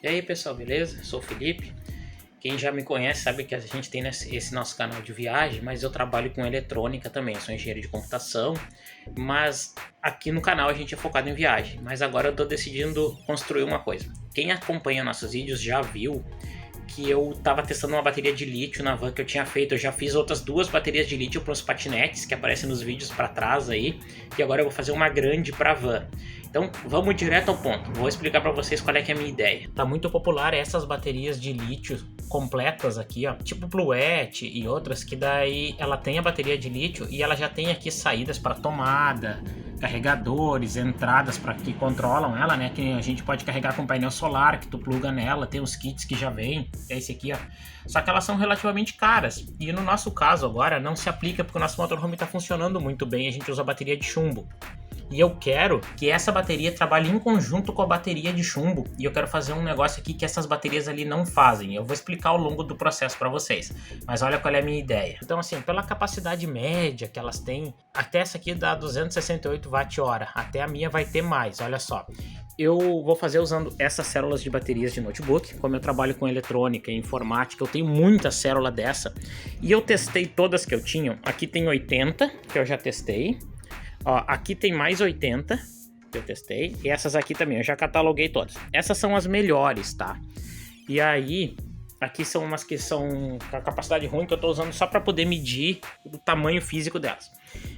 E aí pessoal, beleza? Sou o Felipe. Quem já me conhece sabe que a gente tem esse nosso canal de viagem, mas eu trabalho com eletrônica também, eu sou engenheiro de computação, mas aqui no canal a gente é focado em viagem, mas agora eu tô decidindo construir uma coisa. Quem acompanha nossos vídeos já viu que eu tava testando uma bateria de lítio na van que eu tinha feito. Eu já fiz outras 2 baterias de lítio para os patinetes que aparecem nos vídeos para trás aí, e agora eu vou fazer uma grande para van. Então vamos direto ao ponto, vou explicar para vocês qual é que é a minha ideia. Tá muito popular essas baterias de lítio completas aqui, ó, tipo Bluette e outras, que daí ela tem a bateria de lítio e ela já tem aqui saídas para tomada, carregadores, entradas para que controlam ela, né? Que a gente pode carregar com painel solar que tu pluga nela, tem os kits que já vem, é esse aqui, ó. Só que elas são relativamente caras e no nosso caso agora não se aplica porque o nosso motorhome está funcionando muito bem, a gente usa bateria de chumbo. E eu quero que essa bateria trabalhe em conjunto com a bateria de chumbo. E eu quero fazer um negócio aqui que essas baterias ali não fazem. Eu vou explicar ao longo do processo para vocês. Mas olha qual é a minha ideia. Então assim, pela capacidade média que elas têm, até essa aqui dá 268 Wh. Até a minha vai ter mais, olha só. Eu vou fazer usando essas células de baterias de notebook. Como eu trabalho com eletrônica e informática, eu tenho muita célula dessa. E eu testei todas que eu tinha. Aqui tem 80, que eu já testei. Ó, aqui tem mais 80 que eu testei, e essas aqui também, eu já cataloguei todas. Essas são as melhores, tá? E aí, aqui são umas que são com a capacidade ruim, que eu tô usando só para poder medir o tamanho físico delas.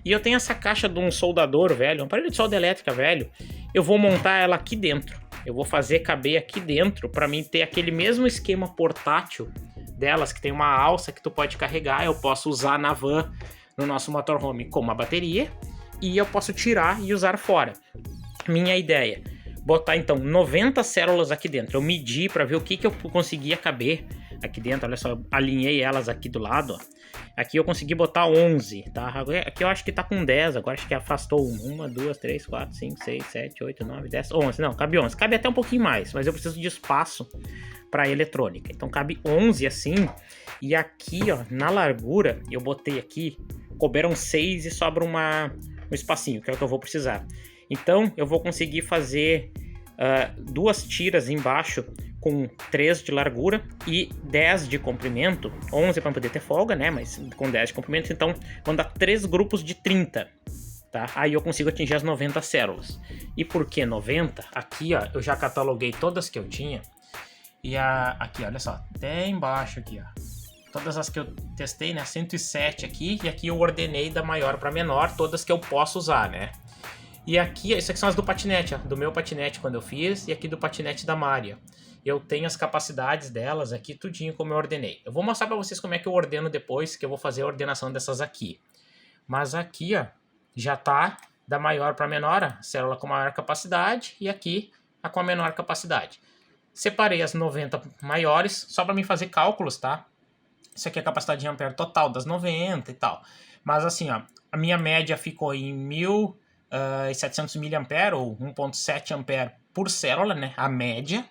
E eu tenho essa caixa de um soldador velho, um aparelho de solda elétrica velho, eu vou montar ela aqui dentro. Eu vou fazer caber aqui dentro para mim ter aquele mesmo esquema portátil delas, que tem uma alça que tu pode carregar, eu posso usar na van, no nosso motorhome, com uma bateria, e eu posso tirar e usar fora. Minha ideia, botar então 90 células aqui dentro. Eu medi para ver o que eu conseguia caber aqui dentro. Olha só, eu alinhei elas aqui do lado, ó. Aqui eu consegui botar 11, tá? Aqui eu acho que tá com 10, agora acho que afastou 1, 2, 3, 4, 5, 6, 7, 8, 9, 10, 11. Não, cabe 11. Cabe até um pouquinho mais, mas eu preciso de espaço para eletrônica. Então cabe 11 assim. E aqui, ó, na largura, eu botei aqui, couberam 6 e sobra um espacinho, que é o que eu vou precisar. Então eu vou conseguir fazer 2 tiras embaixo com 3 de largura e 10 de comprimento, 11 para poder ter folga, né, mas com 10 de comprimento, então vão dar 3 grupos de 30, tá? Aí eu consigo atingir as 90 células. E por que 90? Aqui, ó, eu já cataloguei todas que eu tinha, e aqui, olha só, até embaixo aqui, ó. Todas as que eu testei, né? 107 aqui, e aqui eu ordenei da maior para menor, todas que eu posso usar, né? E aqui, isso aqui são as do patinete, ó, do meu patinete quando eu fiz, e aqui do patinete da Mária. Eu tenho as capacidades delas aqui, tudinho como eu ordenei. Eu vou mostrar para vocês como é que eu ordeno depois, que eu vou fazer a ordenação dessas aqui. Mas aqui, ó, já tá da maior para menor, a célula com maior capacidade, e aqui a com a menor capacidade. Separei as 90 maiores, só para mim fazer cálculos, tá? Isso aqui é a capacidade de ampere total das 90 e tal. Mas assim, ó, a minha média ficou em 1700 mA ou 1.7 ampere por célula, né? A média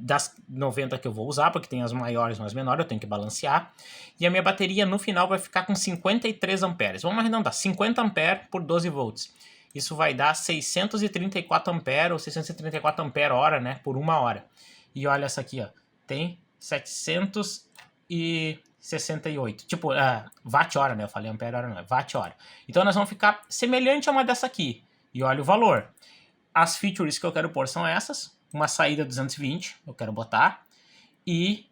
das 90 que eu vou usar, porque tem as maiores e as menores, eu tenho que balancear. E a minha bateria no final vai ficar com 53 amperes. Vamos arredondar, 50 ampere por 12 volts. Isso vai dar 634 ampere ou 634 ampere hora, né? Por 1 hora. E olha essa aqui, ó. Tem 768, tipo, watt-hora, né? Eu falei ampere-hora, não é watt-hora. Então nós vamos ficar semelhante a uma dessa aqui. E olha o valor. As features que eu quero pôr são essas. Uma saída 220, eu quero botar. E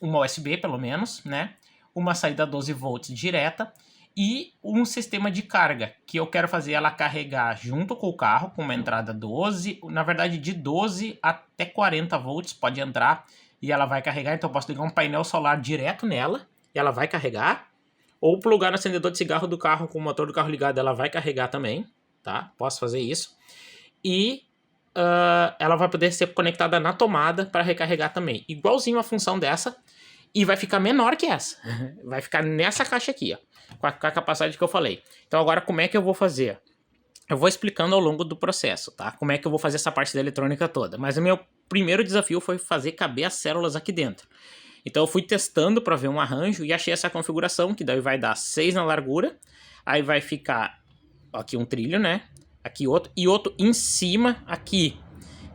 uma USB, pelo menos, né? Uma saída 12 volts direta. E um sistema de carga, que eu quero fazer ela carregar junto com o carro, com uma entrada 12. Na verdade, de 12 até 40 volts pode entrar. E ela vai carregar, então eu posso ligar um painel solar direto nela, e ela vai carregar. Ou plugar no acendedor de cigarro do carro com o motor do carro ligado, ela vai carregar também, tá? Posso fazer isso. E ela vai poder ser conectada na tomada para recarregar também. Igualzinho a função dessa, e vai ficar menor que essa. Vai ficar nessa caixa aqui, ó, com a capacidade que eu falei. Então agora como é que eu vou fazer? Eu vou explicando ao longo do processo, tá? Como é que eu vou fazer essa parte da eletrônica toda. Mas o meu primeiro desafio foi fazer caber as células aqui dentro. Então eu fui testando para ver um arranjo e achei essa configuração, que daí vai dar 6 na largura, aí vai ficar aqui um trilho, né? Aqui outro, e outro em cima aqui,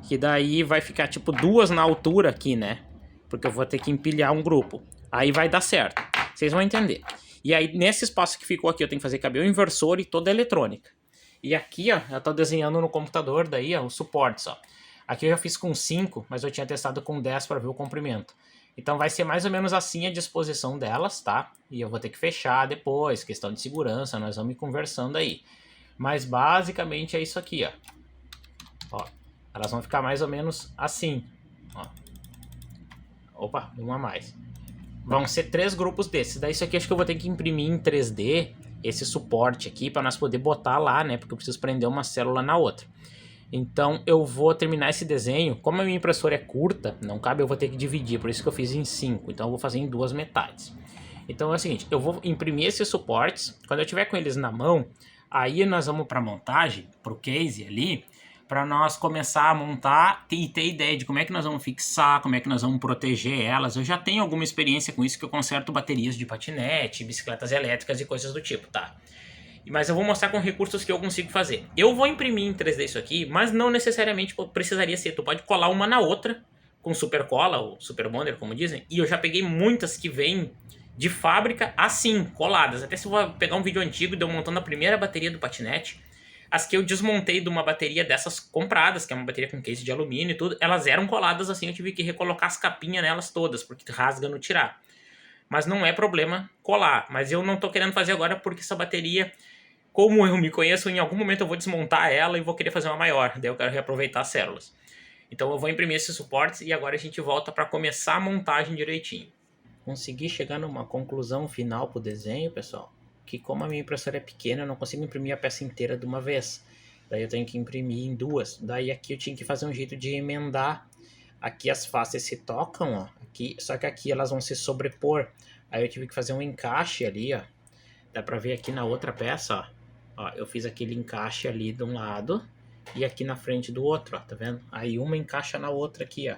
Que daí vai ficar tipo 2 na altura aqui, né? Porque eu vou ter que empilhar um grupo. Aí vai dar certo. Vocês vão entender. E aí nesse espaço que ficou aqui eu tenho que fazer caber o inversor e toda a eletrônica. E aqui, ó, eu tô desenhando no computador daí, ó, os suportes, ó. Aqui eu já fiz com 5, mas eu tinha testado com 10 para ver o comprimento. Então vai ser mais ou menos assim a disposição delas, tá? E eu vou ter que fechar depois, questão de segurança, nós vamos ir conversando aí. Mas basicamente é isso aqui, ó. Ó, elas vão ficar mais ou menos assim, ó. Opa, uma a mais. Vão ser 3 grupos desses. Daí isso aqui acho que eu vou ter que imprimir em 3D esse suporte aqui para nós poder botar lá, né? Porque eu preciso prender uma célula na outra. Então eu vou terminar esse desenho. Como a minha impressora é curta, não cabe, eu vou ter que dividir. Por isso que eu fiz em 5. Então eu vou fazer em 2 metades. Então é o seguinte, eu vou imprimir esses suportes. Quando eu tiver com eles na mão, aí nós vamos para montagem, para o case ali, para nós começar a montar e ter ideia de como é que nós vamos fixar, como é que nós vamos proteger elas. Eu já tenho alguma experiência com isso, que eu conserto baterias de patinete, bicicletas elétricas e coisas do tipo, tá? Mas eu vou mostrar com recursos que eu consigo fazer. Eu vou imprimir em 3D isso aqui, mas não necessariamente precisaria ser. Tu pode colar uma na outra, com super cola, ou super bonder, como dizem. E eu já peguei muitas que vêm de fábrica assim, coladas. Até se eu vou pegar um vídeo antigo de eu montando a primeira bateria do patinete, as que eu desmontei de uma bateria dessas compradas, que é uma bateria com case de alumínio e tudo, elas eram coladas assim, eu tive que recolocar as capinhas nelas todas, porque rasga no tirar. Mas não é problema colar. Mas eu não tô querendo fazer agora porque essa bateria, como eu me conheço, em algum momento eu vou desmontar ela e vou querer fazer uma maior. Daí eu quero reaproveitar as células. Então eu vou imprimir esses suportes e agora a gente volta para começar a montagem direitinho. Consegui chegar numa conclusão final pro desenho, pessoal. Que como a minha impressora é pequena, eu não consigo imprimir a peça inteira de uma vez. Daí eu tenho que imprimir em 2. Daí aqui eu tinha que fazer um jeito de emendar. Aqui as faces se tocam, ó. Aqui, só que aqui elas vão se sobrepor. Aí eu tive que fazer um encaixe ali, ó. Dá pra ver aqui na outra peça, ó. Ó, eu fiz aquele encaixe ali de um lado e aqui na frente do outro, ó. Tá vendo? Aí uma encaixa na outra aqui, ó.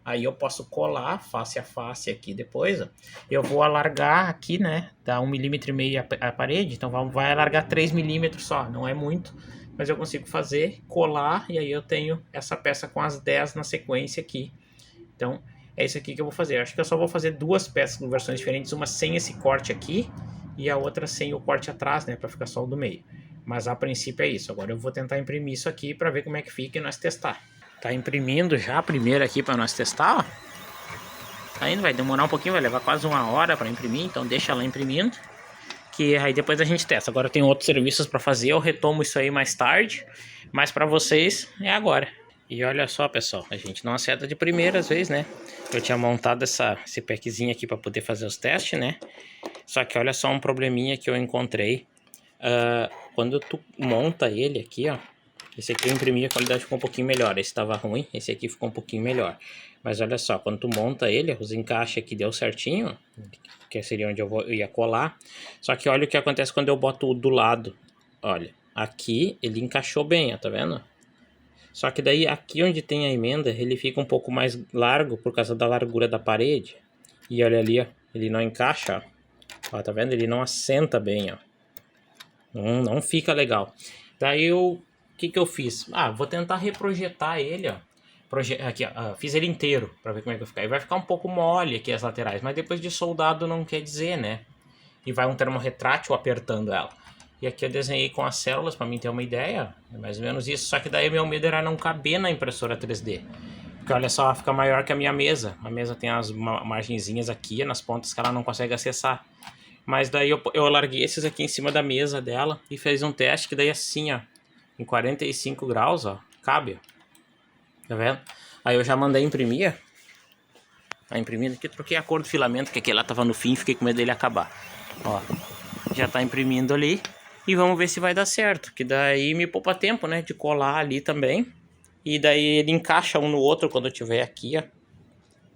Aí eu posso colar face a face aqui depois, ó. Eu vou alargar aqui, né? Dá 1,5 mm a parede, então vai alargar 3 mm só. Não é muito, mas eu consigo fazer, colar, e aí eu tenho essa peça com as 10 na sequência aqui. Então é isso aqui que eu vou fazer. Acho que eu só vou fazer 2 peças com versões diferentes, uma sem esse corte aqui e a outra sem o corte atrás, né? Pra ficar só o do meio. Mas a princípio é isso. Agora eu vou tentar imprimir isso aqui pra ver como é que fica e nós testar. Tá imprimindo já a primeira aqui para nós testar, ó. Tá indo, vai demorar um pouquinho, vai levar quase 1 hora para imprimir, então deixa ela imprimindo, que aí depois a gente testa. Agora eu tenho outros serviços para fazer, eu retomo isso aí mais tarde, mas para vocês é agora. E olha só, pessoal, a gente não acerta de primeira às vezes, né? Eu tinha montado esse packzinho aqui para poder fazer os testes, né? Só que olha só um probleminha que eu encontrei. Quando tu monta ele aqui, ó. Esse aqui eu imprimi, a qualidade ficou um pouquinho melhor. Esse estava ruim, esse aqui ficou um pouquinho melhor. Mas olha só, quando tu monta ele, os encaixes aqui deu certinho, que seria onde eu ia colar. Só que olha o que acontece quando eu boto do lado. Olha, aqui ele encaixou bem, ó, tá vendo? Só que daí aqui onde tem a emenda, ele fica um pouco mais largo por causa da largura da parede. E olha ali, ó, ele não encaixa, ó. Ó, tá vendo? Ele não assenta bem, ó. Não fica legal. Daí o que eu fiz? Vou tentar reprojetar ele, ó. Aqui, ó, fiz ele inteiro para ver como é que vai ficar. E vai ficar um pouco mole aqui as laterais, mas depois de soldado não quer dizer, né? E vai um termorretrátil apertando ela. E aqui eu desenhei com as células para mim ter uma ideia, é mais ou menos isso. Só que daí meu medo era não caber na impressora 3D. Porque olha só, fica maior que a minha mesa. A mesa tem as margenzinhas aqui nas pontas que ela não consegue acessar. Mas daí eu larguei esses aqui em cima da mesa dela e fiz um teste que daí assim, ó, em 45 graus, ó, cabe, ó. Tá vendo? Aí eu já mandei imprimir. Tá imprimindo aqui, troquei a cor do filamento, que aquele lá tava no fim, fiquei com medo dele acabar. Ó, já tá imprimindo ali. E vamos ver se vai dar certo, que daí me poupa tempo, né, de colar ali também. E daí ele encaixa um no outro quando eu tiver aqui, ó.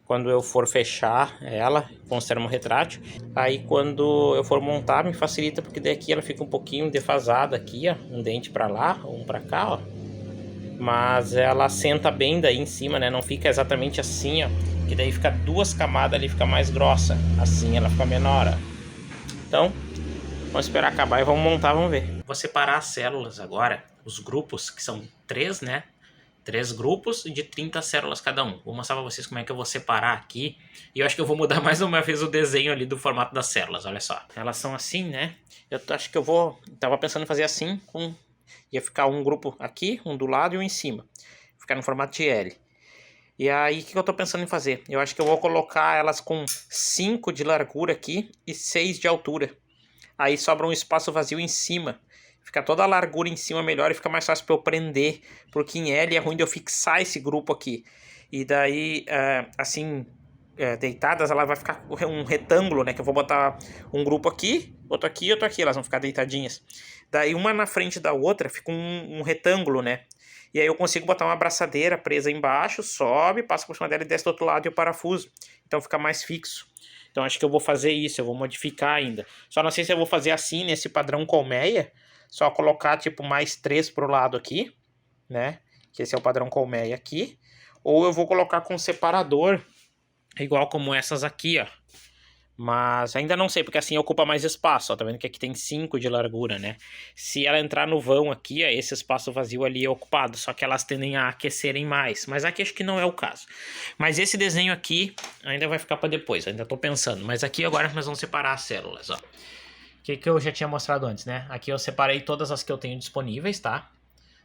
Quando eu for fechar ela com o termorretrátil. Aí quando eu for montar me facilita, porque daí aqui ela fica um pouquinho defasada aqui, ó. Um dente pra lá, um pra cá, ó. Mas ela senta bem daí em cima, né? Não fica exatamente assim, ó. Que daí fica 2 camadas ali, fica mais grossa. Assim ela fica menor, ó. Então, vamos esperar acabar e vamos montar, vamos ver. Vou separar as células agora, os grupos, que são 3, né? 3 grupos de 30 células cada um. Vou mostrar para vocês como é que eu vou separar aqui. E eu acho que eu vou mudar mais uma vez o desenho ali do formato das células, olha só. Elas são assim, né? Eu acho que eu vou... Tava pensando em fazer assim, ia ficar um grupo aqui, um do lado e um em cima. Ficar no formato de L. E aí, o que eu tô pensando em fazer? Eu acho que eu vou colocar elas com 5 de largura aqui e 6 de altura. Aí sobra um espaço vazio em cima. Fica toda a largura em cima melhor e fica mais fácil para eu prender. Porque em L é ruim de eu fixar esse grupo aqui. E daí, assim, deitadas, ela vai ficar um retângulo, né? Que eu vou botar um grupo aqui, outro aqui e outro aqui. Elas vão ficar deitadinhas. Daí, uma na frente da outra, fica um retângulo, né? E aí eu consigo botar uma abraçadeira presa embaixo, sobe, passa por cima dela e desce do outro lado e o parafuso. Então fica mais fixo. Então acho que eu vou fazer isso, eu vou modificar ainda. Só não sei se eu vou fazer assim, nesse padrão colmeia. Só colocar tipo mais 3 pro lado aqui, né? Que esse é o padrão colmeia aqui. Ou eu vou colocar com separador, igual como essas aqui, ó. Mas ainda não sei, porque assim ocupa mais espaço, ó. Tá vendo que aqui tem 5 de largura, né? Se ela entrar no vão aqui, ó, esse espaço vazio ali é ocupado. Só que elas tendem a aquecerem mais. Mas aqui acho que não é o caso. Mas esse desenho aqui ainda vai ficar para depois. Ainda tô pensando. Mas aqui agora nós vamos separar as células, ó. O que eu já tinha mostrado antes, né? Aqui eu separei todas as que eu tenho disponíveis, tá?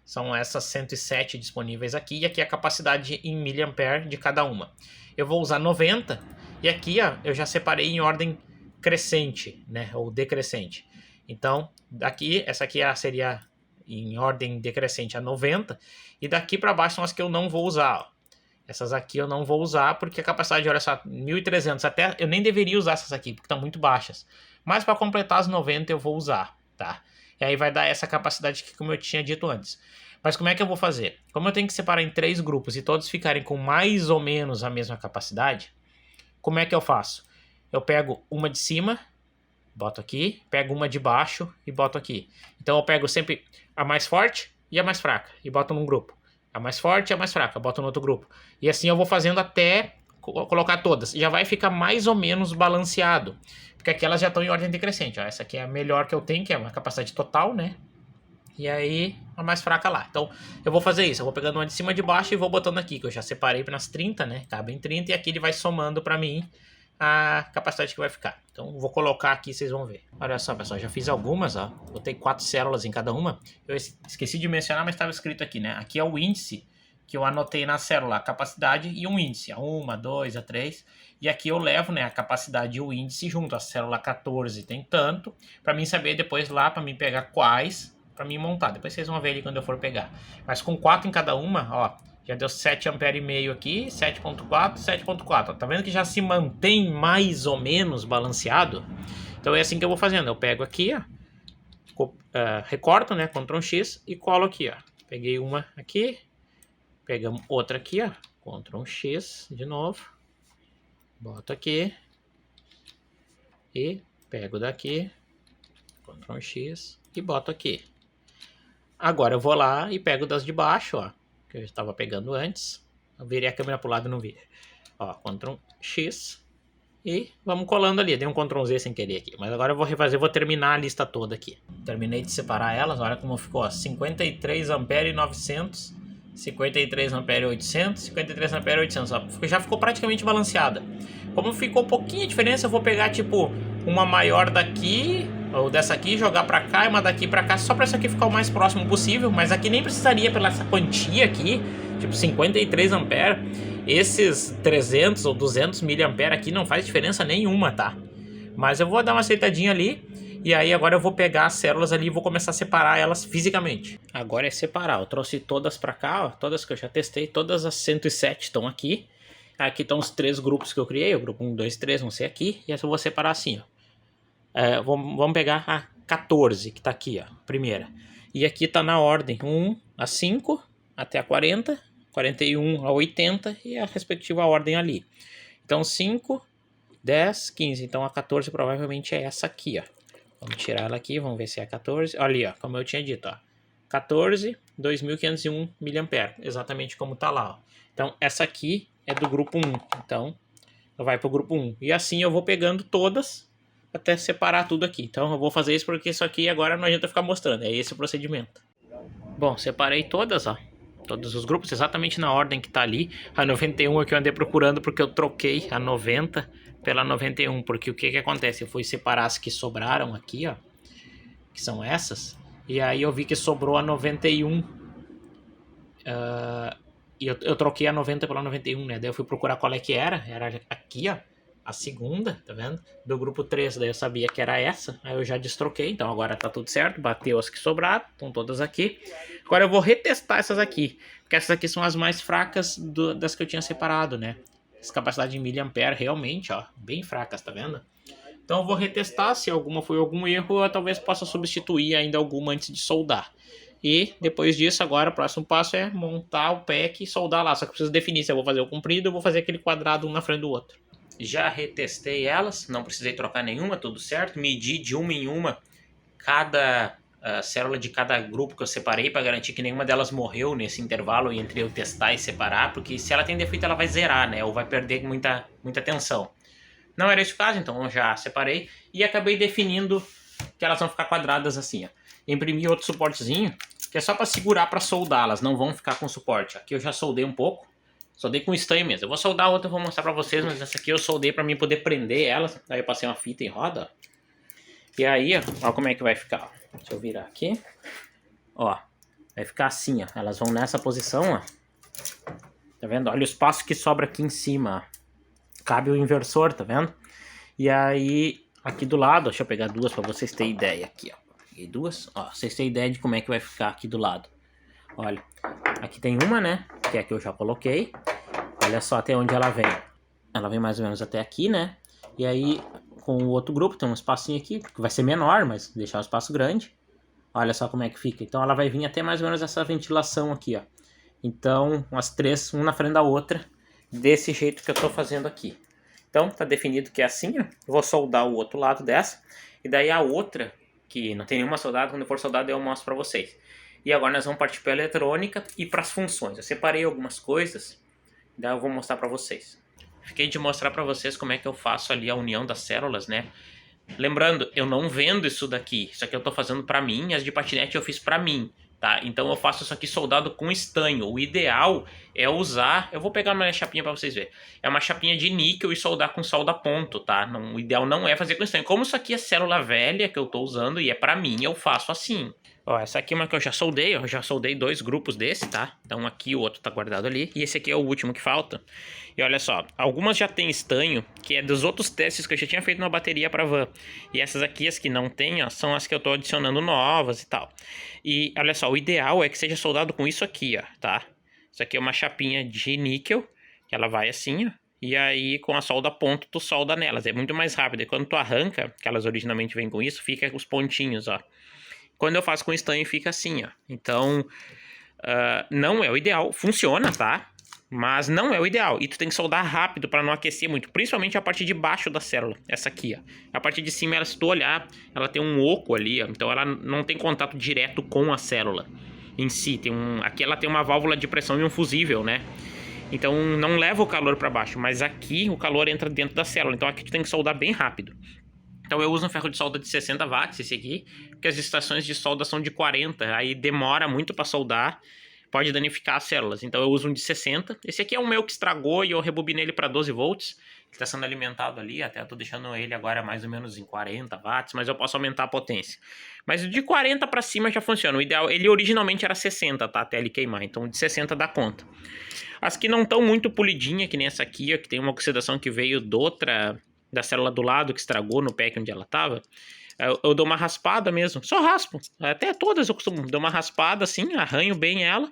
São essas 107 disponíveis aqui. E aqui a capacidade em miliampere de cada uma. Eu vou usar 90. E aqui, ó, eu já separei em ordem crescente, né? Ou decrescente. Então, daqui, essa aqui seria em ordem decrescente a 90. E daqui para baixo são as que eu não vou usar, ó. Essas aqui eu não vou usar porque a capacidade, olha só, 1.300. Até eu nem deveria usar essas aqui porque estão muito baixas. Mas para completar as 90 eu vou usar, tá? E aí vai dar essa capacidade aqui como eu tinha dito antes. Mas como é que eu vou fazer? Como eu tenho que separar em 3 grupos e todos ficarem com mais ou menos a mesma capacidade, como é que eu faço? Eu pego uma de cima, boto aqui, pego uma de baixo e boto aqui. Então eu pego sempre a mais forte e a mais fraca e boto num grupo. A mais forte e a mais fraca, boto no outro grupo. E assim eu vou fazendo até colocar todas. Já vai ficar mais ou menos balanceado. Porque aqui elas já estão em ordem decrescente. Ó. Essa aqui é a melhor que eu tenho, que é uma capacidade total, né? E aí a mais fraca lá. Então eu vou fazer isso. Eu vou pegando uma de cima e de baixo e vou botando aqui. Que eu já separei nas 30, né? Cabem 30 e aqui ele vai somando pra mim a capacidade que vai ficar. Então vou colocar aqui, vocês vão ver. Olha só, pessoal, já fiz algumas, ó. Botei 4 células em cada uma. Eu esqueci de mencionar, mas estava escrito aqui, né? Aqui é o índice que eu anotei na célula, a capacidade e um índice. A 1, a 2, a 3. E aqui eu levo, né, a capacidade e o índice junto. A célula 14 tem tanto, para mim saber depois lá, para mim pegar quais, para mim montar. Depois vocês vão ver ali quando eu for pegar. Mas com 4 em cada uma, ó, já deu 7,5 ampere aqui, 7.4, 7.4. Tá vendo que já se mantém mais ou menos balanceado? Então é assim que eu vou fazendo. Eu pego aqui, ó, recorto, né, Ctrl X e colo aqui, ó. Peguei uma aqui, pegamos outra aqui, ó, Ctrl X de novo, boto aqui e pego daqui, Ctrl X e boto aqui. Agora eu vou lá e pego das de baixo, ó, que eu estava pegando antes. Eu virei a câmera pro lado e não vi. Ó, Ctrl X e vamos colando ali. Dei um Ctrl Z sem querer aqui. Mas agora eu vou refazer, vou terminar a lista toda aqui. Terminei de separar elas, olha como ficou, ó, 53 ampere 900, 53 ampere 800, 53 ampere 800, ó, já ficou praticamente balanceada. Como ficou pouquinha diferença, eu vou pegar tipo uma maior daqui, ou dessa aqui, jogar pra cá e uma daqui pra cá, só pra isso aqui ficar o mais próximo possível. Mas aqui nem precisaria pela essa quantia aqui, tipo 53 ampere. Esses 300 ou 200 miliampere aqui não faz diferença nenhuma, tá? Mas eu vou dar uma aceitadinha ali. E aí agora eu vou pegar as células ali e vou começar a separar elas fisicamente. Agora é separar. Eu trouxe todas pra cá, ó, todas que eu já testei. Todas as 107 estão aqui. Aqui estão os 3 grupos que eu criei. O grupo 1, 2, 3 vão ser aqui. E essa eu vou separar assim, ó. Vamos pegar a 14 que tá aqui, ó, primeira. E aqui tá na ordem 1 a 5 até a 40, 41 a 80 e a respectiva ordem ali. Então 5, 10, 15. Então a 14 provavelmente é essa aqui, ó. Vamos tirar ela aqui, vamos ver se é a 14. Olha ali, ó, como eu tinha dito, ó. 14, 2501 mAh, exatamente como tá lá, ó. Então essa aqui é do grupo 1. Então vai pro grupo 1. E assim eu vou pegando todas até separar tudo aqui. Então eu vou fazer isso porque isso aqui agora não adianta ficar mostrando. É esse o procedimento. Bom, separei todas, ó. Todos os grupos exatamente na ordem que tá ali. A 91 é que eu andei procurando porque eu troquei a 90 pela 91. Porque o que que acontece? Eu fui separar as que sobraram aqui, ó. Que são essas. E aí eu vi que sobrou a 91. E eu troquei a 90 pela 91, né? Daí eu fui procurar qual é que era. Era aqui, ó. A segunda, tá vendo? Do grupo 3, daí eu sabia que era essa. Aí eu já destroquei, então agora tá tudo certo. Bateu as que sobraram, estão todas aqui. Agora eu vou retestar essas aqui. Porque essas aqui são as mais fracas das que eu tinha separado, né? As capacidades de miliampere realmente, ó. Bem fracas, tá vendo? Então eu vou retestar. Se alguma foi algum erro, eu talvez possa substituir ainda alguma antes de soldar. E depois disso, agora o próximo passo é montar o pack e soldar lá. Só que eu preciso definir se eu vou fazer o comprido ou vou fazer aquele quadrado um na frente do outro. Já retestei elas, não precisei trocar nenhuma, tudo certo. Medi de uma em uma cada célula de cada grupo que eu separei para garantir que nenhuma delas morreu nesse intervalo entre eu testar e separar, porque se ela tem defeito ela vai zerar, né? Ou vai perder muita tensão. Não era esse o caso, então eu já separei e acabei definindo que elas vão ficar quadradas assim, ó. Imprimi outro suportezinho, que é só para segurar para soldar, elas não vão ficar com suporte. Aqui eu já soldei um pouco. Soldei com estanho mesmo. Eu vou soldar outra, eu vou mostrar pra vocês, mas essa aqui eu soldei pra mim poder prender elas. Aí eu passei uma fita em roda, ó. E aí, ó como é que vai ficar. Ó. Deixa eu virar aqui. Ó, vai ficar assim, ó. Elas vão nessa posição, ó. Tá vendo? Olha o espaço que sobra aqui em cima, ó. Cabe o inversor, tá vendo? E aí, aqui do lado, deixa eu pegar duas pra vocês terem ideia aqui, ó. Peguei duas, ó. Vocês terem ideia de como é que vai ficar aqui do lado. Olha, aqui tem uma, né? Que é a que eu já coloquei. Olha só até onde ela vem. Ela vem mais ou menos até aqui, né? E aí, com o outro grupo, tem um espacinho aqui, que vai ser menor, mas deixar um espaço grande. Olha só como é que fica. Então ela vai vir até mais ou menos essa ventilação aqui, ó. Então, umas três, uma na frente da outra, desse jeito que eu tô fazendo aqui. Então, tá definido que é assim, ó. Eu vou soldar o outro lado dessa. E daí a outra, que não tem nenhuma soldada, quando eu for soldada eu mostro pra vocês. E agora nós vamos partir para a eletrônica e para as funções. Eu separei algumas coisas, daí eu vou mostrar para vocês. Fiquei de mostrar para vocês como é que eu faço ali a união das células, né? Lembrando, eu não vendo isso daqui. Isso aqui eu tô fazendo para mim, as de patinete eu fiz para mim, tá? Então eu faço isso aqui soldado com estanho. O ideal é usar... Eu vou pegar uma chapinha para vocês verem. É uma chapinha de níquel e soldar com solda ponto, tá? Não, o ideal não é fazer com estanho. Como isso aqui é célula velha que eu tô usando e é para mim, eu faço assim. Ó, essa aqui é uma que eu já soldei, ó. Eu já soldei 2 grupos desse, tá? Então aqui o outro tá guardado ali. E esse aqui é o último que falta. E olha só, algumas já tem estanho, que é dos outros testes que eu já tinha feito na bateria pra van. E essas aqui, as que não tem, ó, são as que eu tô adicionando novas e tal. E olha só, o ideal é que seja soldado com isso aqui, ó, tá? Isso aqui é uma chapinha de níquel, que ela vai assim, ó. E aí, com a solda ponto, tu solda nelas. É muito mais rápido. E quando tu arranca, que elas originalmente vêm com isso, fica os pontinhos, ó. Quando eu faço com estanho fica assim, ó. Então, não é o ideal. Funciona, tá? Mas não é o ideal. E tu tem que soldar rápido para não aquecer muito. Principalmente a parte de baixo da célula. Essa aqui, ó. A parte de cima, ela, se tu olhar, ela tem um oco ali, ó. Então ela não tem contato direto com a célula em si. Aqui ela tem uma válvula de pressão e um fusível, né? Então não leva o calor para baixo. Mas aqui o calor entra dentro da célula. Então aqui tu tem que soldar bem rápido. Então eu uso um ferro de solda de 60 watts, esse aqui, porque as estações de solda são de 40, aí demora muito para soldar, pode danificar as células. Então eu uso um de 60. Esse aqui é o meu que estragou e eu rebobinei ele para 12 volts. Ele está sendo alimentado ali, até eu tô deixando ele agora mais ou menos em 40 watts, mas eu posso aumentar a potência. Mas de 40 para cima já funciona. O ideal, ele originalmente era 60, tá? Até ele queimar, então de 60 dá conta. As que não estão muito polidinhas, que nem essa aqui, ó, que tem uma oxidação que veio da célula do lado que estragou no pack onde ela tava, eu dou uma raspada mesmo, só raspo, até todas eu costumo dar uma raspada assim, arranho bem ela,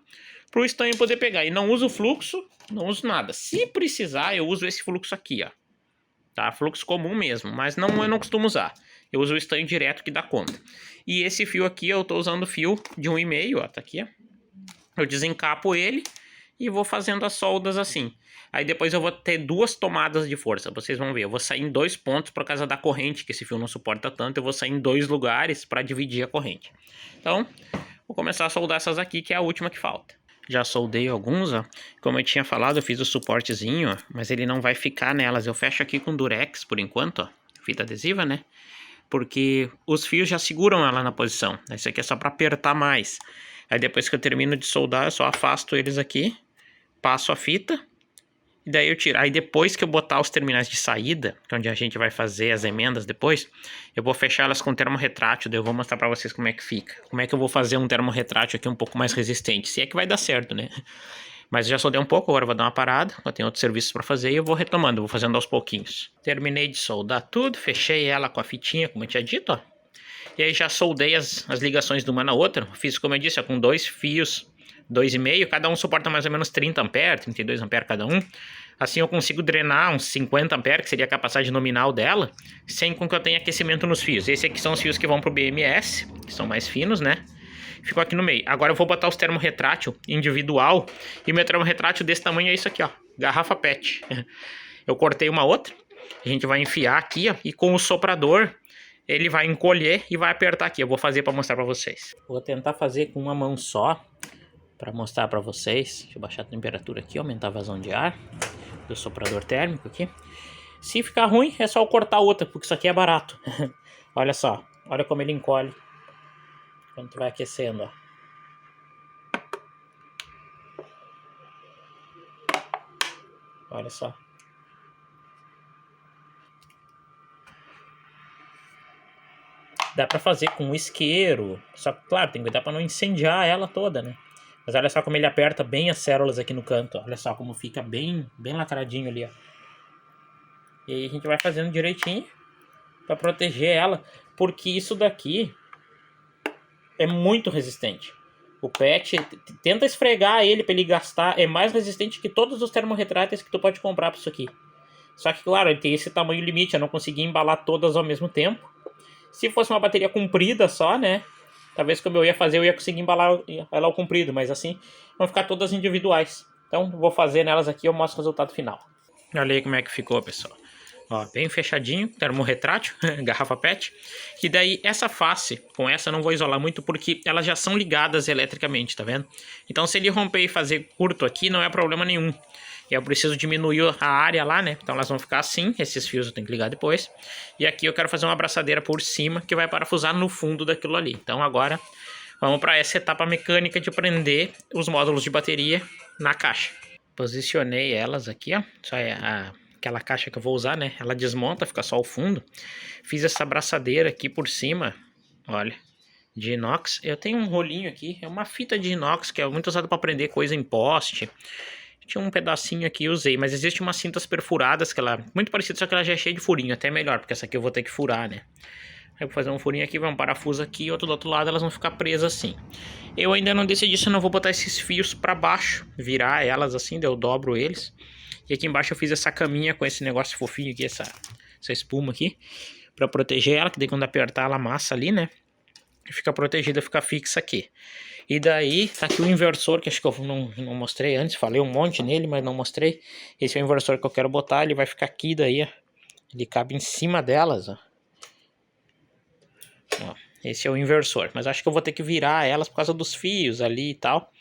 pro estanho poder pegar, e não uso fluxo, não uso nada, se precisar eu uso esse fluxo aqui, ó, tá, fluxo comum mesmo, mas eu não costumo usar, eu uso o estanho direto que dá conta, e esse fio aqui eu tô usando fio de 1,5, ó, tá aqui, ó, eu desencapo ele, e vou fazendo as soldas assim. Aí depois eu vou ter 2 tomadas de força. Vocês vão ver, eu vou sair em 2 pontos por causa da corrente, que esse fio não suporta tanto. Eu vou sair em 2 lugares para dividir a corrente. Então, vou começar a soldar essas aqui, que é a última que falta. Já soldei alguns, ó. Como eu tinha falado, eu fiz o suportezinho, ó, mas ele não vai ficar nelas. Eu fecho aqui com durex por enquanto, ó. Fita adesiva, né? Porque os fios já seguram ela na posição. Esse aqui é só para apertar mais. Aí depois que eu termino de soldar, eu só afasto eles aqui, passo a fita, e daí eu tiro. Aí depois que eu botar os terminais de saída, que é onde a gente vai fazer as emendas depois, eu vou fechar elas com termorretrátil, daí eu vou mostrar pra vocês como é que fica. Como é que eu vou fazer um termorretrátil aqui um pouco mais resistente, se é que vai dar certo, né? Mas eu já soldei um pouco, agora eu vou dar uma parada, eu tenho outros serviços pra fazer e eu vou retomando, eu vou fazendo aos pouquinhos. Terminei de soldar tudo, fechei ela com a fitinha, como eu tinha dito, ó. E aí já soldei as ligações de uma na outra, fiz como eu disse, ó, com 2 fios, 2,5, cada um suporta mais ou menos 30 amperes, 32 amperes cada um. Assim eu consigo drenar uns 50 amperes, que seria a capacidade nominal dela, sem com que eu tenha aquecimento nos fios. Esses aqui são os fios que vão pro BMS, que são mais finos, né? Ficou aqui no meio. Agora eu vou botar os termorretrátil individual, e meu termorretrátil desse tamanho é isso aqui, ó, garrafa PET. Eu cortei uma outra, a gente vai enfiar aqui, ó, e com o soprador ele vai encolher e vai apertar aqui. Eu vou fazer para mostrar para vocês. Vou tentar fazer com uma mão só, para mostrar para vocês. Deixa eu baixar a temperatura aqui, aumentar a vazão de ar do soprador térmico aqui. Se ficar ruim, é só eu cortar outra, porque isso aqui é barato. Olha só, olha como ele encolhe quando tu vai aquecendo, ó. Olha só. Dá pra fazer com um isqueiro, só que, claro, tem que cuidar pra não incendiar ela toda, né? Mas olha só como ele aperta bem as células aqui no canto, ó. Olha só como fica bem lacradinho ali, ó. E aí a gente vai fazendo direitinho pra proteger ela, porque isso daqui é muito resistente. O PET, tenta esfregar ele pra ele gastar, é mais resistente que todos os termorretráteis que tu pode comprar pra isso aqui. Só que, claro, ele tem esse tamanho limite, eu não consegui embalar todas ao mesmo tempo. Se fosse uma bateria comprida só, né? Talvez como eu ia fazer, eu ia conseguir embalar ela ao comprido. Mas assim, vão ficar todas individuais. Então, vou fazer nelas aqui e eu mostro o resultado final. Olha aí como é que ficou, pessoal. Ó, bem fechadinho, termorretrátil, garrafa PET. E daí, essa face, com essa eu não vou isolar muito, porque elas já são ligadas eletricamente, tá vendo? Então, se ele romper e fazer curto aqui, não é problema nenhum. E eu preciso diminuir a área lá, né? Então elas vão ficar assim, esses fios eu tenho que ligar depois. E aqui eu quero fazer uma abraçadeira por cima que vai parafusar no fundo daquilo ali. Então agora vamos para essa etapa mecânica de prender os módulos de bateria na caixa. Posicionei elas aqui, ó. Só é aquela caixa que eu vou usar, né? Ela desmonta, fica só o fundo. Fiz essa abraçadeira aqui por cima, olha, de inox. Eu tenho um rolinho aqui, é uma fita de inox que é muito usada para prender coisa em poste. Tinha um pedacinho aqui, eu usei, mas existe umas cintas perfuradas que ela muito parecida, só que ela já é cheia de furinho, até melhor, porque essa aqui eu vou ter que furar, né? Aí eu vou fazer um furinho aqui, vai um parafuso aqui, outro do outro lado, elas vão ficar presas assim. Eu ainda não decidi se eu não vou botar esses fios pra baixo, virar elas assim, daí eu dobro eles. E aqui embaixo eu fiz essa caminha com esse negócio fofinho aqui, essa espuma aqui, pra proteger ela, que daí quando apertar ela amassa ali, né? E fica protegida, fica fixa aqui. E daí, tá aqui o inversor, que acho que eu não mostrei antes, falei um monte nele, mas não mostrei. Esse é o inversor que eu quero botar, ele vai ficar aqui daí, ó. Ele cabe em cima delas, ó. Ó, esse é o inversor, mas acho que eu vou ter que virar elas por causa dos fios ali e tal.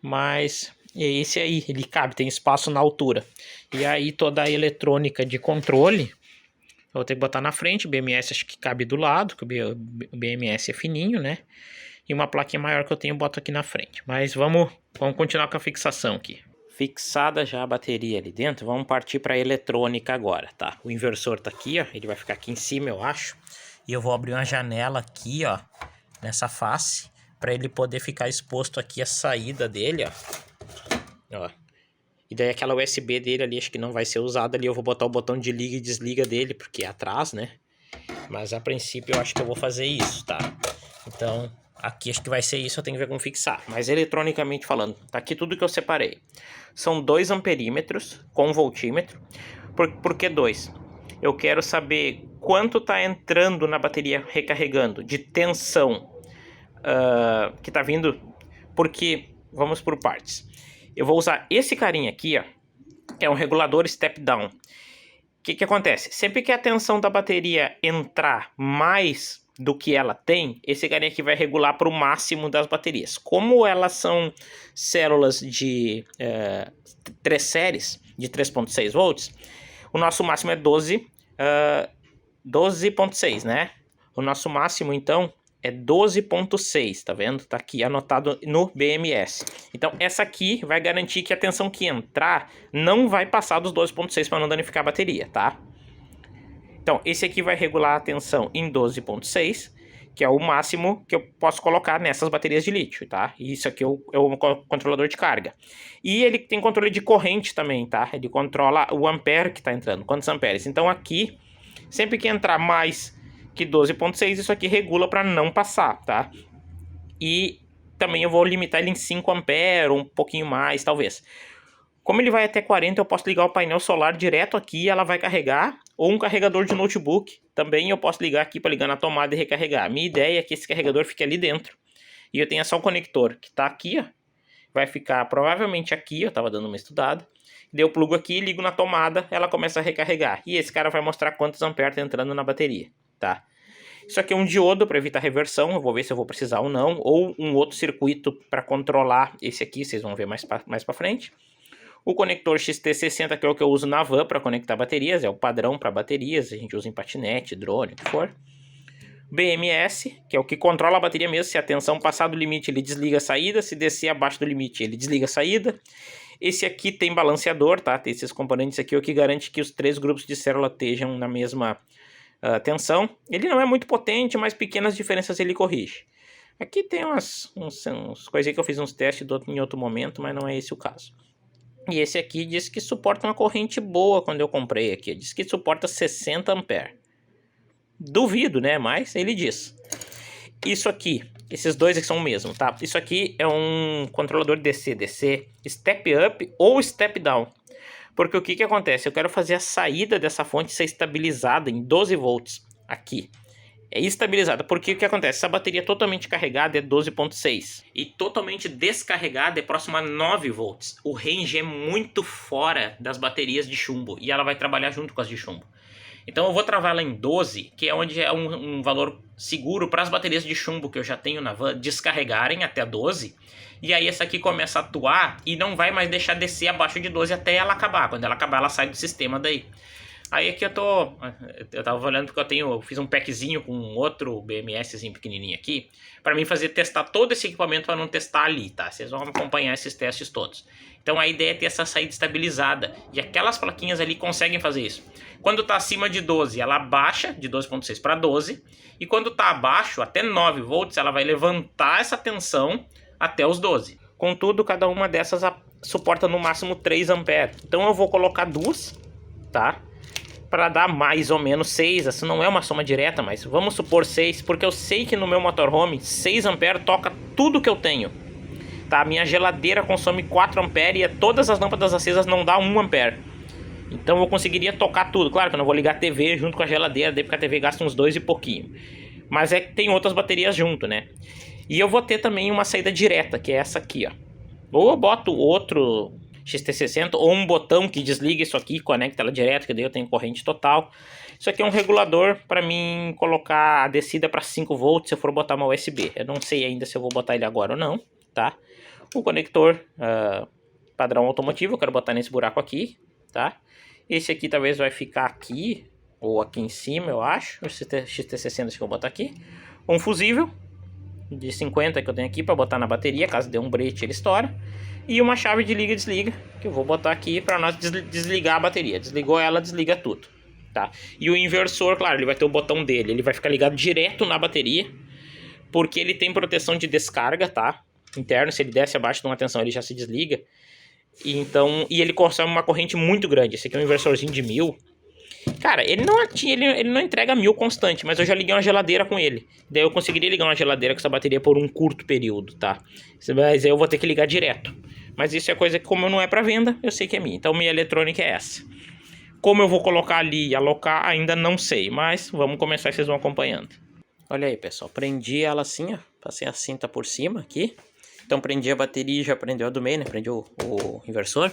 Mas esse aí, ele cabe, tem espaço na altura. E aí toda a eletrônica de controle, eu vou ter que botar na frente, o BMS acho que cabe do lado, que o BMS é fininho, né? E uma plaquinha maior que eu tenho, eu boto aqui na frente. Mas vamos continuar com a fixação aqui. Fixada já a bateria ali dentro, vamos partir para a eletrônica agora, tá? O inversor tá aqui, ó, ele vai ficar aqui em cima, eu acho. E eu vou abrir uma janela aqui, ó, nessa face, para ele poder ficar exposto aqui a saída dele, ó. E daí aquela USB dele ali, acho que não vai ser usada ali, eu vou botar o botão de liga e desliga dele, porque é atrás, né? Mas a princípio eu acho que eu vou fazer isso, tá? Então, aqui acho que vai ser isso, eu tenho que ver como fixar. Mas eletronicamente falando, tá aqui tudo que eu separei. São 2 amperímetros com voltímetro. Por que 2? Eu quero saber quanto tá entrando na bateria recarregando de tensão que tá vindo. Porque, vamos por partes. Eu vou usar esse carinha aqui, ó, que é um regulador step down. O que acontece? Sempre que a tensão da bateria entrar mais do que ela tem, esse carinha aqui vai regular para o máximo das baterias. Como elas são células de 3 séries, de 3.6 volts, o nosso máximo é 12.6, né? O nosso máximo, então, é 12.6, tá vendo? Tá aqui anotado no BMS. Então essa aqui vai garantir que a tensão que entrar não vai passar dos 12.6 para não danificar a bateria, tá? Então esse aqui vai regular a tensão em 12.6, que é o máximo que eu posso colocar nessas baterias de lítio, tá? E isso aqui é o controlador de carga. E ele tem controle de corrente também, tá? Ele controla o ampere que tá entrando, quantos amperes. Então aqui, sempre que entrar mais que 12.6, isso aqui regula para não passar, tá? E também eu vou limitar ele em 5 amperes, um pouquinho mais, talvez. Como ele vai até 40, eu posso ligar o painel solar direto aqui e ela vai carregar, ou um carregador de notebook. Também eu posso ligar aqui para ligar na tomada e recarregar. A minha ideia é que esse carregador fique ali dentro. E eu tenha só o conector que está aqui, ó. Vai ficar provavelmente aqui, eu estava dando uma estudada. Daí eu plugo aqui, ligo na tomada, ela começa a recarregar. E esse cara vai mostrar quantos amperes está entrando na bateria, tá? Isso aqui é um diodo para evitar reversão, eu vou ver se eu vou precisar ou não. Ou um outro circuito para controlar esse aqui, vocês vão ver mais para frente. O conector XT60, que é o que eu uso na van para conectar baterias, é o padrão para baterias, a gente usa em patinete, drone, o que for. BMS, que é o que controla a bateria mesmo, se a tensão passar do limite ele desliga a saída, se descer abaixo do limite ele desliga a saída. Esse aqui tem balanceador, tá? Tem esses componentes aqui, o que garante que os 3 grupos de célula estejam na mesma tensão. Ele não é muito potente, mas pequenas diferenças ele corrige. Aqui tem umas coisinhas que eu fiz uns testes em outro momento, mas não é esse o caso. E esse aqui diz que suporta uma corrente boa quando eu comprei aqui. Diz que suporta 60 amperes. Duvido, né? Mas ele diz. Isso aqui, esses dois aqui são o mesmo, tá? Isso aqui é um controlador DC, step up ou step down. Porque o que acontece? Eu quero fazer a saída dessa fonte ser estabilizada em 12 volts aqui. É estabilizada, porque o que acontece? Essa bateria totalmente carregada é 12.6 e totalmente descarregada é próxima a 9 volts. O range é muito fora das baterias de chumbo e ela vai trabalhar junto com as de chumbo. Então eu vou travar ela em 12, que é onde é um valor seguro para as baterias de chumbo que eu já tenho na van descarregarem até 12. E aí essa aqui começa a atuar e não vai mais deixar descer abaixo de 12 até ela acabar. Quando ela acabar, ela sai do sistema daí. Aí aqui eu tava olhando porque eu fiz um packzinho com outro BMSzinho pequenininho aqui, para mim testar todo esse equipamento para não testar ali, tá? Vocês vão acompanhar esses testes todos. Então a ideia é ter essa saída estabilizada, e aquelas plaquinhas ali conseguem fazer isso. Quando tá acima de 12, ela baixa de 12.6 para 12, e quando tá abaixo, até 9 volts, ela vai levantar essa tensão até os 12. Contudo, cada uma dessas suporta no máximo 3 amperes. Então eu vou colocar duas, tá? Para dar mais ou menos 6, essa não é uma soma direta, mas vamos supor 6, porque eu sei que no meu motorhome 6 amperes toca tudo que eu tenho. Tá? A minha geladeira consome 4 amperes e todas as lâmpadas acesas não dá 1 ampere. Então eu conseguiria tocar tudo. Claro que eu não vou ligar a TV junto com a geladeira, daí porque a TV gasta uns 2 e pouquinho. Mas é que tem outras baterias junto, né? E eu vou ter também uma saída direta, que é essa aqui, ó. Ou eu boto outro XT60 ou um botão que desliga isso aqui, conecta ela direto, que daí eu tenho corrente total. Isso aqui é um regulador para mim colocar a descida para 5 volts se eu for botar uma USB. Eu não sei ainda se eu vou botar ele agora ou não, tá? O conector padrão automotivo, eu quero botar nesse buraco aqui, tá? Esse aqui talvez vai ficar aqui ou aqui em cima, eu acho. O XT60 que eu vou botar aqui. Um fusível de 50 que eu tenho aqui para botar na bateria, caso dê um brete ele estoura. E uma chave de liga e desliga, que eu vou botar aqui para nós desligar a bateria. Desligou ela, desliga tudo, tá? E o inversor, claro, ele vai ter o botão dele, ele vai ficar ligado direto na bateria, porque ele tem proteção de descarga, tá? Interno, se ele desce abaixo de uma tensão, ele já se desliga. E ele consome uma corrente muito grande. Esse aqui é um inversorzinho de 1000. Cara, ele não entrega 1000 constante, mas eu já liguei uma geladeira com ele. Daí eu conseguiria ligar uma geladeira com essa bateria por um curto período, tá? Mas aí eu vou ter que ligar direto. Mas isso é coisa que, como não é para venda, eu sei que é minha. Então minha eletrônica é essa. Como eu vou colocar ali e alocar, ainda não sei. Mas vamos começar e vocês vão acompanhando. Olha aí, pessoal. Prendi ela assim, ó. Passei a cinta por cima aqui. Então prendi a bateria e já prendeu a do meio, né? Prendi o inversor.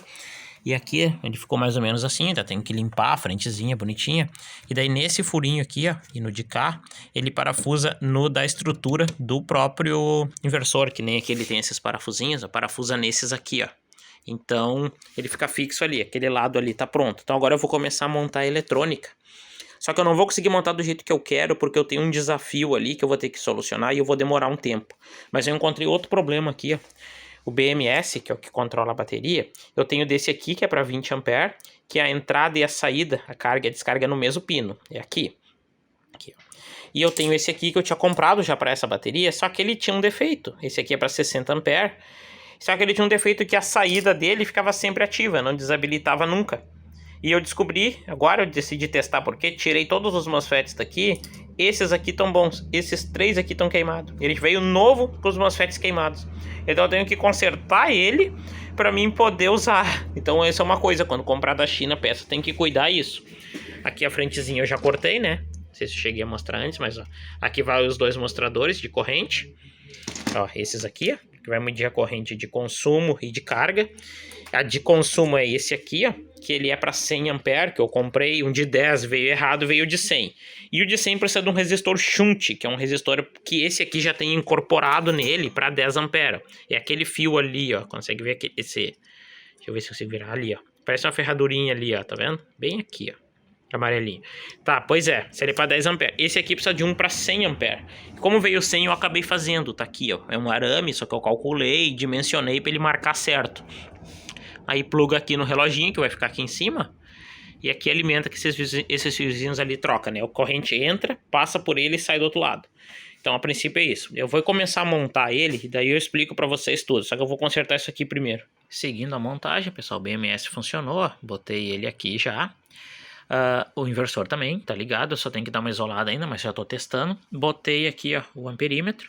E aqui ele ficou mais ou menos assim, tá? Tem que limpar a frentezinha bonitinha. E daí nesse furinho aqui, ó, e no de cá, ele parafusa no da estrutura do próprio inversor, que nem aqui ele tem esses parafusinhos, ó, parafusa nesses aqui, ó. Então ele fica fixo ali, aquele lado ali tá pronto. Então agora eu vou começar a montar a eletrônica. Só que eu não vou conseguir montar do jeito que eu quero, porque eu tenho um desafio ali que eu vou ter que solucionar e eu vou demorar um tempo. Mas eu encontrei outro problema aqui, ó. O BMS, que é o que controla a bateria, eu tenho desse aqui, que é para 20 A, que é a entrada e a saída, a carga e a descarga no mesmo pino. É aqui. Aqui, ó. E eu tenho esse aqui que eu tinha comprado já para essa bateria, só que ele tinha um defeito. Esse aqui é para 60 A, só que ele tinha um defeito que a saída dele ficava sempre ativa, não desabilitava nunca. E eu descobri, agora eu decidi testar porque tirei todos os MOSFETs daqui. Esses aqui estão bons, esses 3 aqui estão queimados. Ele veio novo com os MOSFETs queimados. Então eu tenho que consertar ele para mim poder usar. Então essa é uma coisa, quando comprar da China a peça tem que cuidar isso. Aqui a frentezinha eu já cortei, né? Não sei se eu cheguei a mostrar antes, mas ó, aqui vai os 2 mostradores de corrente. Ó, esses aqui, ó, que vai medir a corrente de consumo e de carga. A de consumo é esse aqui, ó, que ele é para 100 A, que eu comprei. Um de 10 veio errado, veio de 100. E o de 100 precisa de um resistor shunt, que é um resistor que esse aqui já tem incorporado nele para 10 A. É aquele fio ali, ó, consegue ver aqui, esse... Deixa eu ver se você virar ali, ó. Parece uma ferradurinha ali, ó, tá vendo? Bem aqui, ó. Amarelinho. Tá, pois é, seria para 10 A. Esse aqui precisa de um para 100 A. Como veio 100, eu acabei fazendo, tá aqui, ó. É um arame, só que eu calculei, dimensionei para ele marcar certo. Aí pluga aqui no reloginho, que vai ficar aqui em cima. E aqui alimenta que esses fiozinhos ali troca, né? O corrente entra, passa por ele e sai do outro lado. Então, a princípio é isso. Eu vou começar a montar ele, e daí eu explico para vocês tudo. Só que eu vou consertar isso aqui primeiro. Seguindo a montagem, pessoal, o BMS funcionou. Botei ele aqui já. O inversor também, tá ligado? Eu só tenho que dar uma isolada ainda, mas já tô testando. Botei aqui, ó, o amperímetro.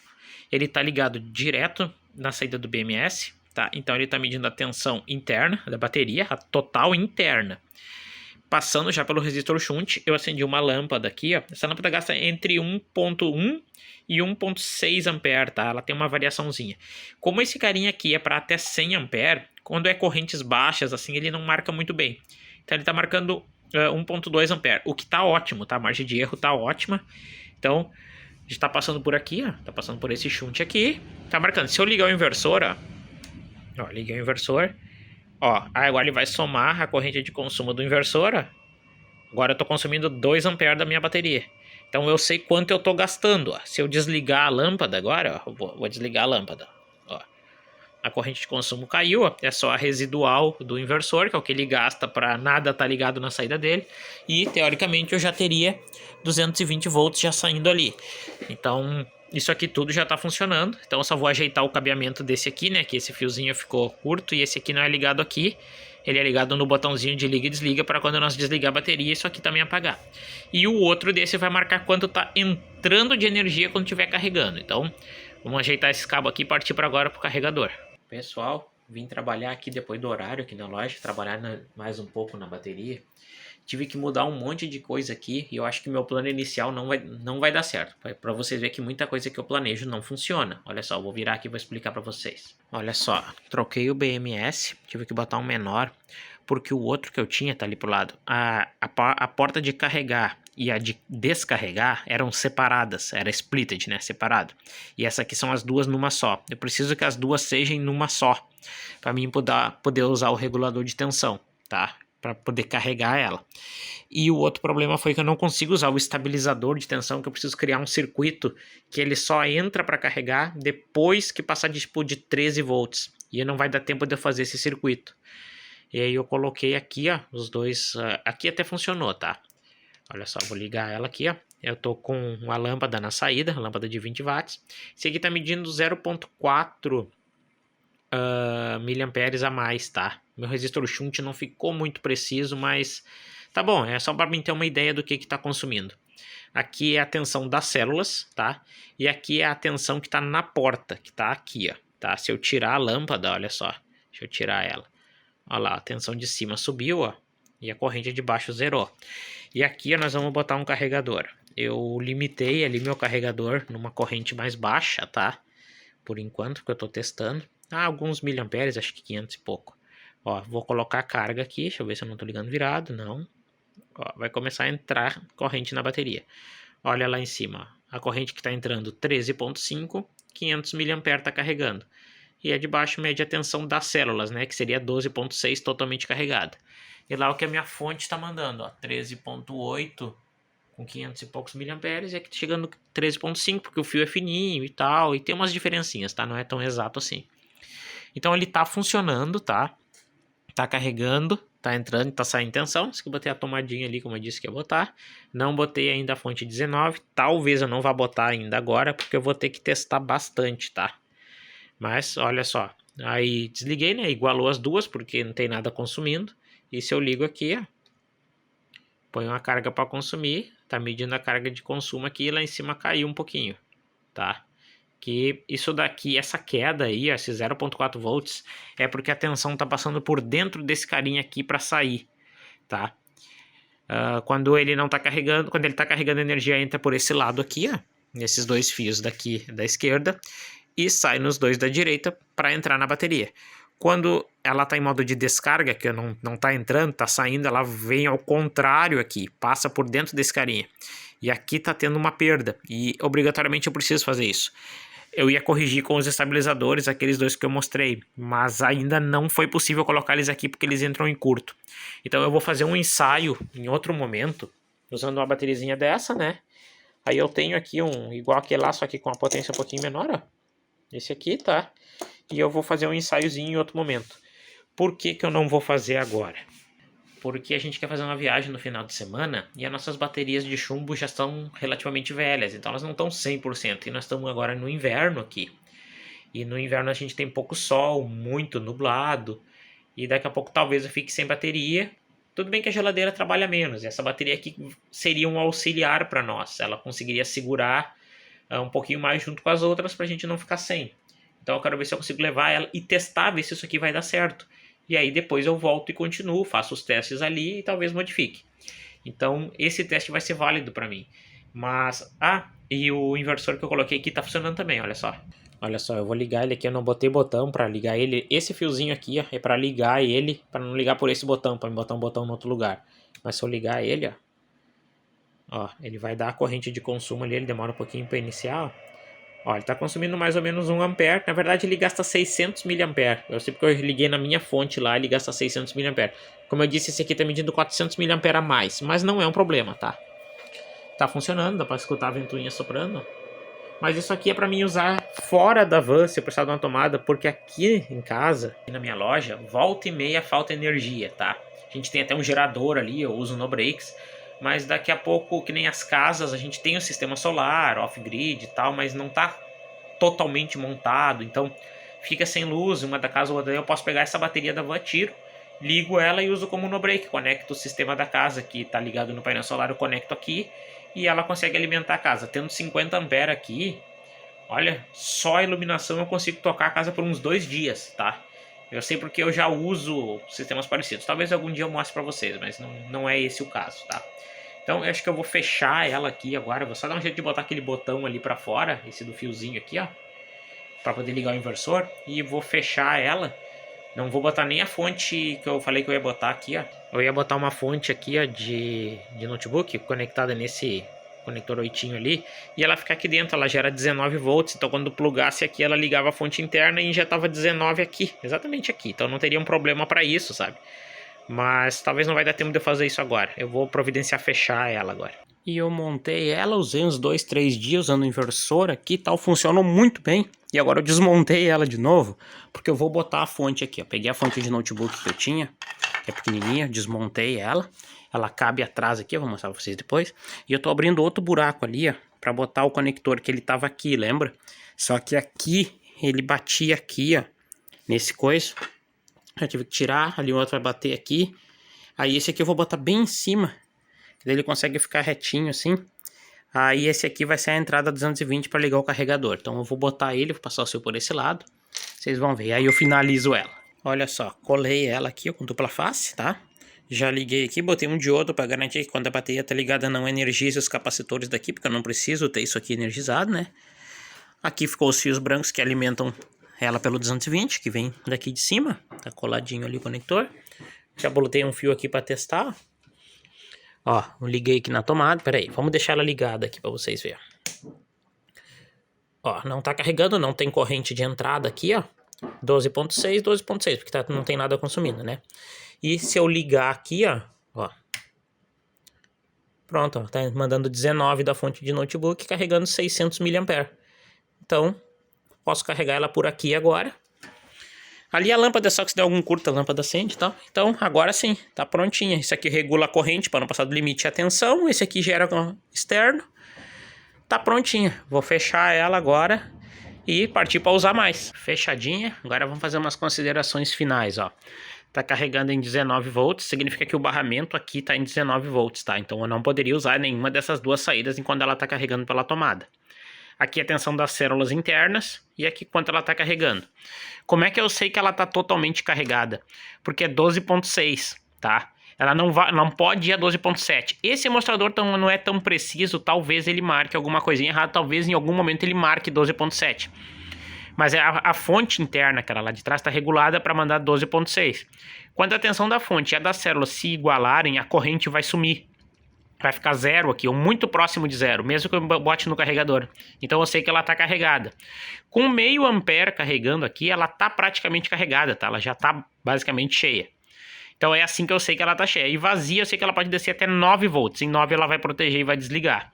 Ele tá ligado direto na saída do BMS. Tá, então ele está medindo a tensão interna da bateria, a total interna. Passando já pelo resistor shunt, eu acendi uma lâmpada aqui, ó. Essa lâmpada gasta entre 1.1 e 1.6 A, tá? Ela tem uma variaçãozinha. Como esse carinha aqui é para até 100 A, quando é correntes baixas, assim, ele não marca muito bem. Então ele está marcando 1.2 A, o que está ótimo, tá? A margem de erro está ótima. Então, a gente está passando por aqui, ó. Tá passando por esse shunt aqui. Tá marcando. Se eu ligar o inversor, ó. Ó, liguei o inversor. Ó, agora ele vai somar a corrente de consumo do inversor. Ó. Agora eu estou consumindo 2 A da minha bateria. Então eu sei quanto eu estou gastando. Ó. Se eu desligar a lâmpada agora, ó, vou desligar a lâmpada. Ó. A corrente de consumo caiu. Ó. É só a residual do inversor, que é o que ele gasta para nada estar ligado na saída dele. E teoricamente eu já teria 220 volts já saindo ali. Então... isso aqui tudo já está funcionando, então eu só vou ajeitar o cabeamento desse aqui, né, que esse fiozinho ficou curto e esse aqui não é ligado aqui, ele é ligado no botãozinho de liga e desliga para quando nós desligar a bateria, isso aqui também apagar. E o outro desse vai marcar quanto está entrando de energia quando estiver carregando, então vamos ajeitar esse cabo aqui e partir para agora para o carregador. Pessoal, vim trabalhar aqui depois do horário aqui na loja, trabalhar mais um pouco na bateria. Tive que mudar um monte de coisa aqui e eu acho que meu plano inicial não vai dar certo. Para vocês verem que muita coisa que eu planejo não funciona. Olha só, eu vou virar aqui e vou explicar para vocês. Olha só, troquei o BMS, tive que botar um menor, porque o outro que eu tinha tá ali pro lado. A porta de carregar e a de descarregar eram separadas, era splitted, né, separado. E essa aqui são as duas numa só. Eu preciso que as duas sejam numa só, para mim poder usar o regulador de tensão, tá? Para poder carregar ela. E o outro problema foi que eu não consigo usar o estabilizador de tensão, que eu preciso criar um circuito que ele só entra para carregar depois que passar de 13 volts. E não vai dar tempo de eu fazer esse circuito. E aí eu coloquei aqui, ó, os dois. Aqui até funcionou, tá? Olha só, vou ligar ela aqui, ó. Eu tô com uma lâmpada na saída, lâmpada de 20 watts. Esse aqui tá medindo 0.4 miliamperes a mais, tá? Meu resistor shunt não ficou muito preciso, mas tá bom, é só para mim ter uma ideia do que está consumindo. Aqui é a tensão das células, tá? E aqui é a tensão que está na porta, que está aqui, ó, tá? Se eu tirar a lâmpada, olha só, deixa eu tirar ela. Olha lá, a tensão de cima subiu, ó, e a corrente de baixo zerou. E aqui ó, nós vamos botar um carregador. Eu limitei ali meu carregador numa corrente mais baixa, tá? Por enquanto, que eu estou testando. Alguns miliamperes, acho que 500 e pouco. Ó, vou colocar a carga aqui, deixa eu ver se eu não estou ligando virado, não. Ó, vai começar a entrar corrente na bateria. Olha lá em cima, ó, a corrente que está entrando 13.5, 500 mA está carregando. E a de baixo mede a tensão das células, né, que seria 12.6 totalmente carregada. E lá o que a minha fonte está mandando, ó, 13.8 com 500 e poucos miliamperes, e aqui tá chegando 13.5, porque o fio é fininho e tal, e tem umas diferencinhas, tá? Não é tão exato assim. Então ele tá funcionando, tá? Tá carregando, tá entrando, tá saindo tensão. Isso que eu botei a tomadinha ali, como eu disse que ia botar. Não botei ainda a fonte 19, talvez eu não vá botar ainda agora, porque eu vou ter que testar bastante, tá? Mas, olha só, aí desliguei, né? Igualou as duas, porque não tem nada consumindo. E se eu ligo aqui, ó, ponho uma carga para consumir, tá medindo a carga de consumo aqui, e lá em cima caiu um pouquinho, tá? Que isso daqui, essa queda aí, esse 0.4 volts, é porque a tensão tá passando por dentro desse carinha aqui para sair, tá? Quando ele não tá carregando, quando ele tá carregando, a energia entra por esse lado aqui, ó, nesses dois fios daqui da esquerda, e sai nos dois da direita para entrar na bateria. Quando ela está em modo de descarga, que não está entrando, está saindo, ela vem ao contrário aqui, passa por dentro desse carinha. E aqui está tendo uma perda, e obrigatoriamente eu preciso fazer isso. Eu ia corrigir com os estabilizadores, aqueles dois que eu mostrei, mas ainda não foi possível colocar eles aqui porque eles entram em curto. Então eu vou fazer um ensaio em outro momento, usando uma bateriazinha dessa, né? Aí eu tenho aqui um igual aquele lá, só que com a potência um pouquinho menor, ó. Esse aqui, tá? E eu vou fazer um ensaiozinho em outro momento. Por que que eu não vou fazer agora? Porque a gente quer fazer uma viagem no final de semana e as nossas baterias de chumbo já estão relativamente velhas, então elas não estão 100%, e nós estamos agora no inverno aqui. E no inverno a gente tem pouco sol, muito nublado, e daqui a pouco talvez eu fique sem bateria. Tudo bem que a geladeira trabalha menos, e essa bateria aqui seria um auxiliar para nós, ela conseguiria segurar um pouquinho mais junto com as outras para a gente não ficar sem. Então eu quero ver se eu consigo levar ela e testar, ver se isso aqui vai dar certo. E aí depois eu volto e continuo, faço os testes ali e talvez modifique. Então esse teste vai ser válido para mim. Mas, e o inversor que eu coloquei aqui está funcionando também, olha só. Olha só, eu vou ligar ele aqui, eu não botei botão para ligar ele. Esse fiozinho aqui, ó, é para ligar ele, para não ligar por esse botão, para botar um botão no outro lugar. Mas se eu ligar ele, ó, ele vai dar a corrente de consumo ali, ele demora um pouquinho para iniciar, ó. Ele está consumindo mais ou menos 1 ampere. Na verdade, ele gasta 600 mAh. Eu sei porque eu liguei na minha fonte lá, ele gasta 600 mAh. Como eu disse, esse aqui está medindo 400 mAh a mais, mas não é um problema, tá? Tá funcionando, dá para escutar a ventoinha soprando. Mas isso aqui é para mim usar fora da van, se eu precisar de uma tomada, porque aqui em casa, aqui na minha loja, volta e meia falta energia, tá? A gente tem até um gerador ali, eu uso no Breaks, mas daqui a pouco, que nem as casas, a gente tem o sistema solar, off-grid e tal, mas não tá totalmente montado, então fica sem luz, uma da casa ou outra. Eu posso pegar essa bateria da van, tiro, ligo ela e uso como no break, conecto o sistema da casa que tá ligado no painel solar, eu conecto aqui e ela consegue alimentar a casa. Tendo 50 ampere aqui, olha, só a iluminação eu consigo tocar a casa por uns 2 dias, tá? Eu sei porque eu já uso sistemas parecidos. Talvez algum dia eu mostre para vocês, mas não é esse o caso, tá? Então eu acho que eu vou fechar ela aqui agora. Eu vou só dar um jeito de botar aquele botão ali para fora, esse do fiozinho aqui, ó, para poder ligar o inversor. E vou fechar ela. Não vou botar nem a fonte que eu falei que eu ia botar aqui, ó. Eu ia botar uma fonte aqui, ó, de notebook conectada nesse conector 8 ali, e ela fica aqui dentro, ela gera 19 volts, então quando plugasse aqui, ela ligava a fonte interna e injetava 19 aqui, exatamente aqui, então não teria um problema para isso, sabe? Mas talvez não vai dar tempo de eu fazer isso agora, eu vou providenciar fechar ela agora. E eu montei ela, usei uns 2, 3 dias usando o inversor aqui e tal, funcionou muito bem. E agora eu desmontei ela de novo, porque eu vou botar a fonte aqui, ó. Peguei a fonte de notebook que eu tinha, que é pequenininha, desmontei ela. Ela cabe atrás aqui, eu vou mostrar pra vocês depois. E eu tô abrindo outro buraco ali, ó, pra botar o conector que ele tava aqui, lembra? Só que aqui, ele batia aqui, ó, nesse coisa. Eu tive que tirar, ali o outro vai bater aqui. Aí esse aqui eu vou botar bem em cima, que daí ele consegue ficar retinho assim. Aí esse aqui vai ser a entrada 220 para ligar o carregador. Então eu vou botar ele, vou passar o fio por esse lado. Vocês vão ver, aí eu finalizo ela. Olha só, colei ela aqui com dupla face, tá? Já liguei aqui, botei um diodo para garantir que quando a bateria tá ligada não energize os capacitores daqui, porque eu não preciso ter isso aqui energizado, né? Aqui ficou os fios brancos que alimentam ela pelo 220, que vem daqui de cima. Tá coladinho ali o conector. Já botei um fio aqui para testar. Ó, liguei aqui na tomada. Pera aí, vamos deixar ela ligada aqui para vocês verem. Ó, não tá carregando, não tem corrente de entrada aqui, ó. 12.6, 12.6, porque não tem nada consumindo, né? E se eu ligar aqui, ó, Pronto, ó, tá mandando 19 da fonte de notebook, carregando 600 mAh. Então, posso carregar ela por aqui agora. Ali a lâmpada, só que se der algum curto, a lâmpada acende e tal. Então, agora sim, tá prontinha. Esse aqui regula a corrente para não passar do limite e a tensão. Esse aqui gera externo. Tá prontinha. Vou fechar ela agora e partir para usar mais. Fechadinha. Agora vamos fazer umas considerações finais, ó. Tá carregando em 19 volts, significa que o barramento aqui tá em 19 volts, tá? Então eu não poderia usar nenhuma dessas duas saídas enquanto ela tá carregando pela tomada. Aqui a tensão das células internas e aqui quanto ela tá carregando. Como é que eu sei que ela tá totalmente carregada? Porque é 12.6, tá? Ela não pode ir a 12.7. Esse mostrador não é tão preciso, talvez ele marque alguma coisinha errada, talvez em algum momento ele marque 12.7. Mas a fonte interna, aquela lá de trás, está regulada para mandar 12.6. Quando a tensão da fonte e a das células se igualarem, a corrente vai sumir. Vai ficar zero aqui, ou muito próximo de zero, mesmo que eu bote no carregador. Então eu sei que ela está carregada. Com meio ampere carregando aqui, ela está praticamente carregada, tá? Ela já está basicamente cheia. Então é assim que eu sei que ela está cheia. E vazia, eu sei que ela pode descer até 9 volts. Em 9 ela vai proteger e vai desligar.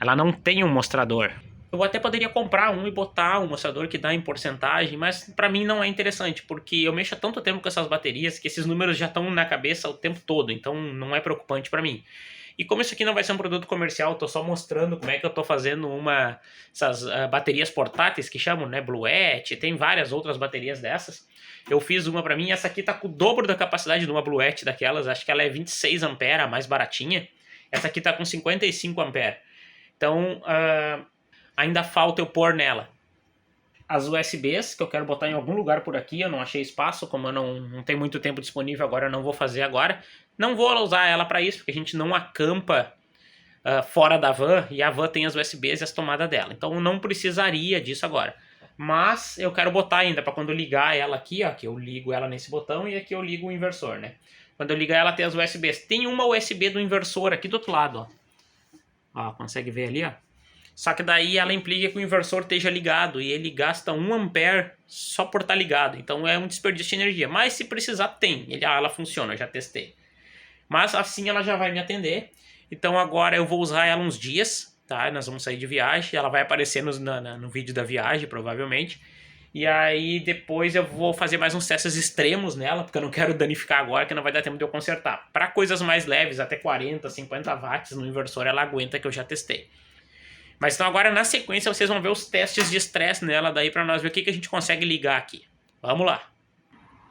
Ela não tem um mostrador. Eu até poderia comprar um e botar um mostrador que dá em porcentagem, mas para mim não é interessante, porque eu mexo há tanto tempo com essas baterias que esses números já estão na cabeça o tempo todo, então não é preocupante para mim. E como isso aqui não vai ser um produto comercial, eu tô só mostrando como é que eu tô fazendo essas baterias portáteis que chamam, né, Bluette, tem várias outras baterias dessas. Eu fiz uma para mim, essa aqui tá com o dobro da capacidade de uma Bluette daquelas, acho que ela é 26 ampere, a mais baratinha. Essa aqui tá com 55 ampere. Então, ainda falta eu pôr nela as USBs, que eu quero botar em algum lugar por aqui, eu não achei espaço, como eu não tenho muito tempo disponível agora, eu não vou fazer agora. Não vou usar ela para isso, porque a gente não acampa fora da van, e a van tem as USBs e as tomadas dela. Então eu não precisaria disso agora. Mas eu quero botar ainda, para quando eu ligar ela aqui, ó, que eu ligo ela nesse botão e aqui eu ligo o inversor, né? Quando eu ligar ela tem as USBs. Tem uma USB do inversor aqui do outro lado, ó. Ó, consegue ver ali, ó? Só que daí ela implica que o inversor esteja ligado e ele gasta 1 ampere só por estar ligado. Então é um desperdício de energia. Mas se precisar, tem. Ela funciona, eu já testei. Mas assim ela já vai me atender. Então agora eu vou usar ela uns dias, tá? Nós vamos sair de viagem. Ela vai aparecer no vídeo da viagem, provavelmente. E aí depois eu vou fazer mais uns testes extremos nela, porque eu não quero danificar agora, que não vai dar tempo de eu consertar. Para coisas mais leves, até 40, 50 watts no inversor, ela aguenta, que eu já testei. Mas então agora na sequência vocês vão ver os testes de estresse nela daí para nós ver o que a gente consegue ligar aqui. Vamos lá.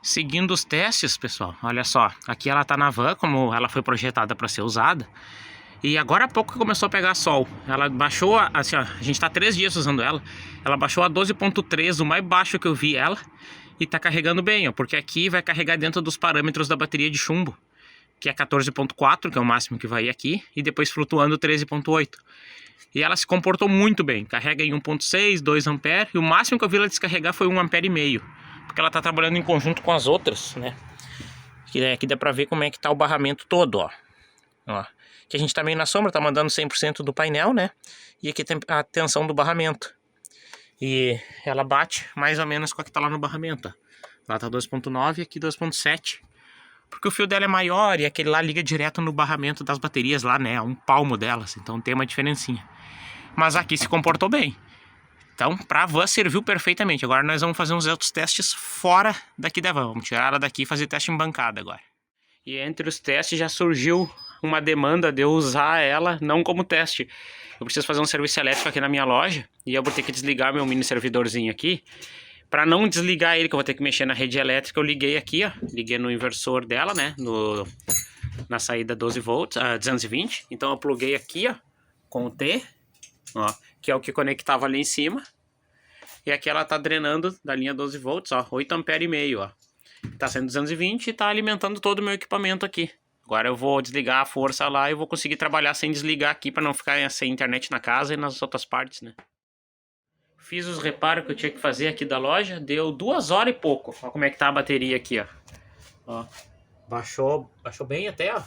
Seguindo os testes, pessoal, olha só. Aqui ela tá na van, como ela foi projetada para ser usada. E agora há pouco que começou a pegar sol. Ela baixou, assim, ó, a gente tá 3 dias usando ela. Ela baixou a 12.3, o mais baixo que eu vi ela. E tá carregando bem, ó, porque aqui vai carregar dentro dos parâmetros da bateria de chumbo, que é 14.4, que é o máximo que vai aqui. E depois flutuando 13.8. E ela se comportou muito bem, carrega em 1.6, 2 ampere, e o máximo que eu vi ela descarregar foi 1,5 ampere, porque ela está trabalhando em conjunto com as outras, né? Aqui dá para ver como é que tá o barramento todo, ó. Que a gente tá meio na sombra, tá mandando 100% do painel, né? E aqui tem a tensão do barramento. E ela bate mais ou menos com a que tá lá no barramento, ó. Lá tá 2.9 e aqui 2.7. Porque o fio dela é maior e aquele lá liga direto no barramento das baterias lá, né? Um palmo delas, então tem uma diferencinha. Mas aqui se comportou bem. Então, pra van serviu perfeitamente. Agora nós vamos fazer uns outros testes fora daqui da van. Vamos tirar ela daqui e fazer teste em bancada agora. E entre os testes já surgiu uma demanda de eu usar ela não como teste. Eu preciso fazer um serviço elétrico aqui na minha loja e eu vou ter que desligar meu mini servidorzinho aqui. Para não desligar ele, que eu vou ter que mexer na rede elétrica, eu liguei aqui, ó. Liguei no inversor dela, né? Na saída 12 volts, 220. Então eu pluguei aqui, ó, com o T, ó, que é o que conectava ali em cima. E aqui ela tá drenando da linha 12 volts, ó, 8 ampere e meio, ó. Tá sendo 220 e tá alimentando todo o meu equipamento aqui. Agora eu vou desligar a força lá e vou conseguir trabalhar sem desligar aqui para não ficar sem internet na casa e nas outras partes, né? Fiz os reparos que eu tinha que fazer aqui da loja, deu 2 horas e pouco. Olha como é que tá a bateria aqui, ó. Baixou bem até, ó.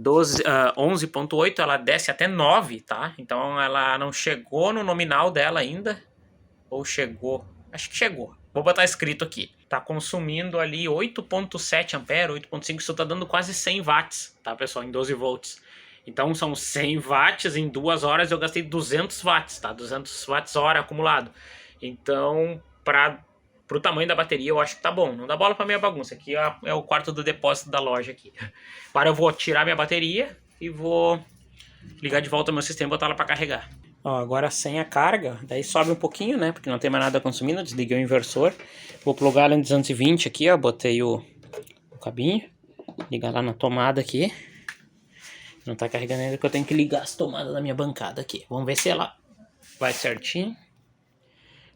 11.8, ela desce até 9, tá? Então ela não chegou no nominal dela ainda. Ou chegou? Acho que chegou. Vou botar escrito aqui. Tá consumindo ali 8.7 ampere, 8.5, isso tá dando quase 100 watts, tá, pessoal? Em 12 volts. Então são 100 watts, em 2 horas eu gastei 200 watts, tá? 200 watts hora acumulado. Então, pro tamanho da bateria eu acho que tá bom. Não dá bola pra minha bagunça. Aqui é o quarto do depósito da loja aqui. Agora eu vou tirar minha bateria e vou ligar de volta o meu sistema e botar ela pra carregar. Ó, agora sem a carga, daí sobe um pouquinho, né? Porque não tem mais nada consumindo, desliguei o inversor. Vou plugar ela em 220 aqui, ó. Botei o cabinho. Ligar lá na tomada aqui. Não tá carregando ainda, que eu tenho que ligar as tomadas da minha bancada aqui. Vamos ver se ela vai certinho.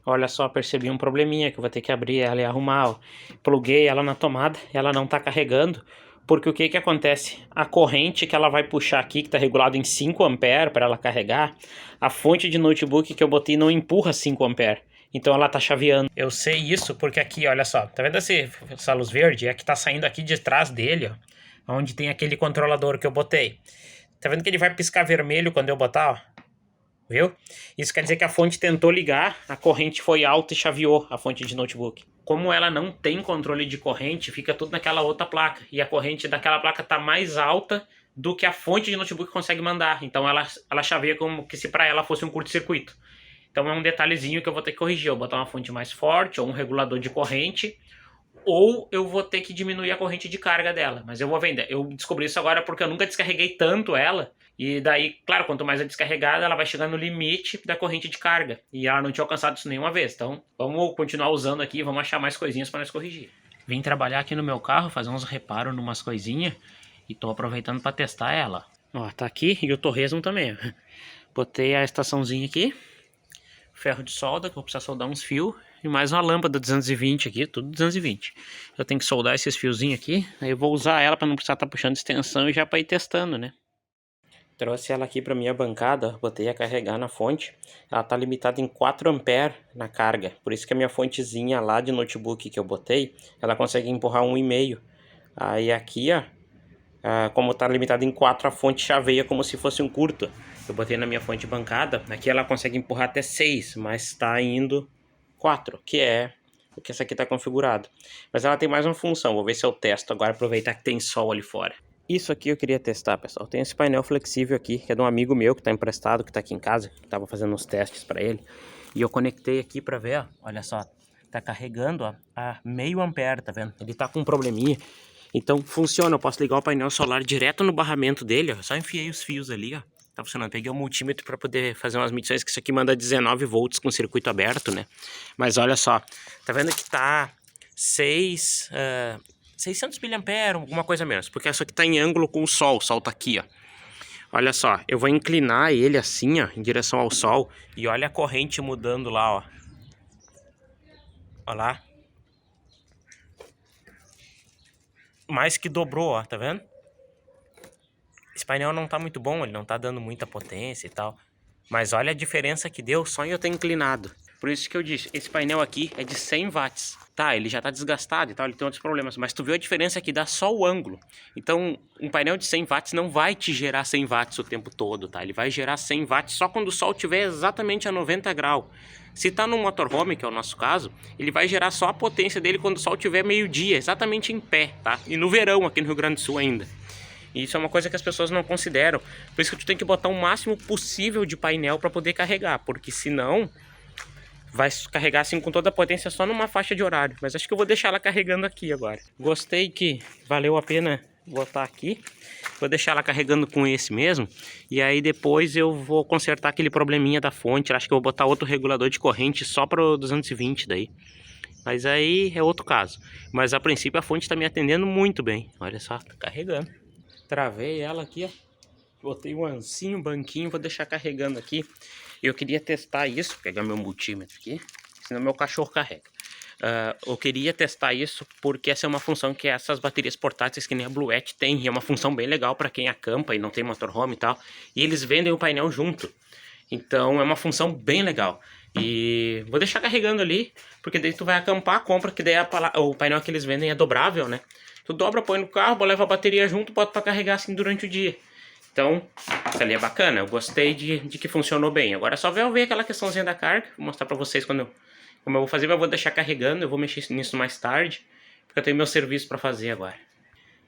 Olha só, percebi um probleminha que eu vou ter que abrir ela e arrumar, ó. Pluguei ela na tomada, ela não tá carregando. Porque o que que acontece? A corrente que ela vai puxar aqui, que tá regulado em 5 A para ela carregar, a fonte de notebook que eu botei não empurra 5 A. Então ela tá chaveando. Eu sei isso porque aqui, olha só, tá vendo essa luz verde? É que tá saindo aqui de trás dele, ó. Onde tem aquele controlador que eu botei. Tá vendo que ele vai piscar vermelho quando eu botar, ó? Viu? Isso quer dizer que a fonte tentou ligar, a corrente foi alta e chaveou a fonte de notebook. Como ela não tem controle de corrente, fica tudo naquela outra placa. E a corrente daquela placa tá mais alta do que a fonte de notebook consegue mandar. Então ela chaveia como que se para ela fosse um curto-circuito. Então é um detalhezinho que eu vou ter que corrigir. Eu vou botar uma fonte mais forte ou um regulador de corrente. Ou eu vou ter que diminuir a corrente de carga dela. Mas eu vou vender. Eu descobri isso agora porque eu nunca descarreguei tanto ela. E daí, claro, quanto mais é descarregada, ela vai chegar no limite da corrente de carga. E ela não tinha alcançado isso nenhuma vez. Então, vamos continuar usando aqui. Vamos achar mais coisinhas para nós corrigir. Vim trabalhar aqui no meu carro, fazer uns reparos numas coisinhas. E tô aproveitando para testar ela. Ó, tá aqui. E o torresmo também. Botei a estaçãozinha aqui. Ferro de solda, que eu vou precisar soldar uns fios. E mais uma lâmpada 220 aqui, tudo 220. Eu tenho que soldar esses fiozinhos aqui. Aí eu vou usar ela para não precisar estar puxando extensão e já para ir testando, né? Trouxe ela aqui para minha bancada, botei a carregar na fonte. Ela tá limitada em 4 A na carga. Por isso que a minha fontezinha lá de notebook que eu botei, ela consegue empurrar 1,5. Aí aqui, ó, como tá limitada em 4, a fonte chaveia como se fosse um curto. Eu botei na minha fonte bancada, aqui ela consegue empurrar até 6, mas tá indo 4, que é o que essa aqui tá configurado. Mas ela tem mais uma função, vou ver se eu testo agora, aproveitar que tem sol ali fora. Isso aqui eu queria testar, pessoal. Tem esse painel flexível aqui, que é de um amigo meu que tá emprestado, que tá aqui em casa, que tava fazendo uns testes para ele. E eu conectei aqui para ver, ó, olha só, tá carregando, ó, a 0,5 A, tá vendo? Ele tá com um probleminha. Então funciona, eu posso ligar o painel solar direto no barramento dele, ó. Só enfiei os fios ali, ó. Tá funcionando. Peguei o multímetro para poder fazer umas medições, que isso aqui manda 19 volts com circuito aberto, né? Mas olha só, tá vendo que tá 600 mA, alguma coisa menos, porque isso aqui tá em ângulo com o sol tá aqui, ó. Olha só, eu vou inclinar ele assim, ó, em direção ao sol, e olha a corrente mudando lá, ó. Olha lá. Mais que dobrou, ó, tá vendo? Esse painel não tá muito bom, ele não tá dando muita potência e tal. Mas olha a diferença que deu só em eu ter inclinado. Por isso que eu disse, esse painel aqui é de 100 watts. Tá, ele já tá desgastado e tal, ele tem outros problemas. Mas tu viu a diferença que dá só o ângulo. Então, um painel de 100 watts não vai te gerar 100 watts o tempo todo, tá? Ele vai gerar 100 watts só quando o sol estiver exatamente a 90 graus. Se tá no motorhome, que é o nosso caso, ele vai gerar só a potência dele quando o sol estiver meio-dia, exatamente em pé, tá? E no verão, aqui no Rio Grande do Sul ainda. E isso é uma coisa que as pessoas não consideram. Por isso que tu tem que botar o máximo possível de painel para poder carregar. Porque senão vai carregar assim com toda a potência só numa faixa de horário. Mas acho que eu vou deixar ela carregando aqui agora. Gostei que valeu a pena botar aqui. Vou deixar ela carregando com esse mesmo. E aí depois eu vou consertar aquele probleminha da fonte. Acho que eu vou botar outro regulador de corrente só para o 220 daí. Mas aí é outro caso. Mas a princípio a fonte está me atendendo muito bem. Olha só, tá carregando. Travei ela aqui, ó. Botei um ancinho, um banquinho, vou deixar carregando aqui. Eu queria testar isso, pegar meu multímetro aqui, senão meu cachorro carrega. Eu queria testar isso porque essa é uma função que essas baterias portáteis que nem a Bluette tem. E é uma função bem legal para quem acampa e não tem motorhome e tal. E eles vendem o painel junto. Então é uma função bem legal. E vou deixar carregando ali, porque daí tu vai acampar, compra, que daí o painel que eles vendem é dobrável, né? Tu dobra, põe no carro, leva a bateria junto, bota pra carregar assim durante o dia. Então, isso ali é bacana. Eu gostei de que funcionou bem. Agora é só ver aquela questãozinha da carga. Vou mostrar pra vocês como eu vou fazer, mas eu vou deixar carregando. Eu vou mexer nisso mais tarde, porque eu tenho meu serviço pra fazer agora.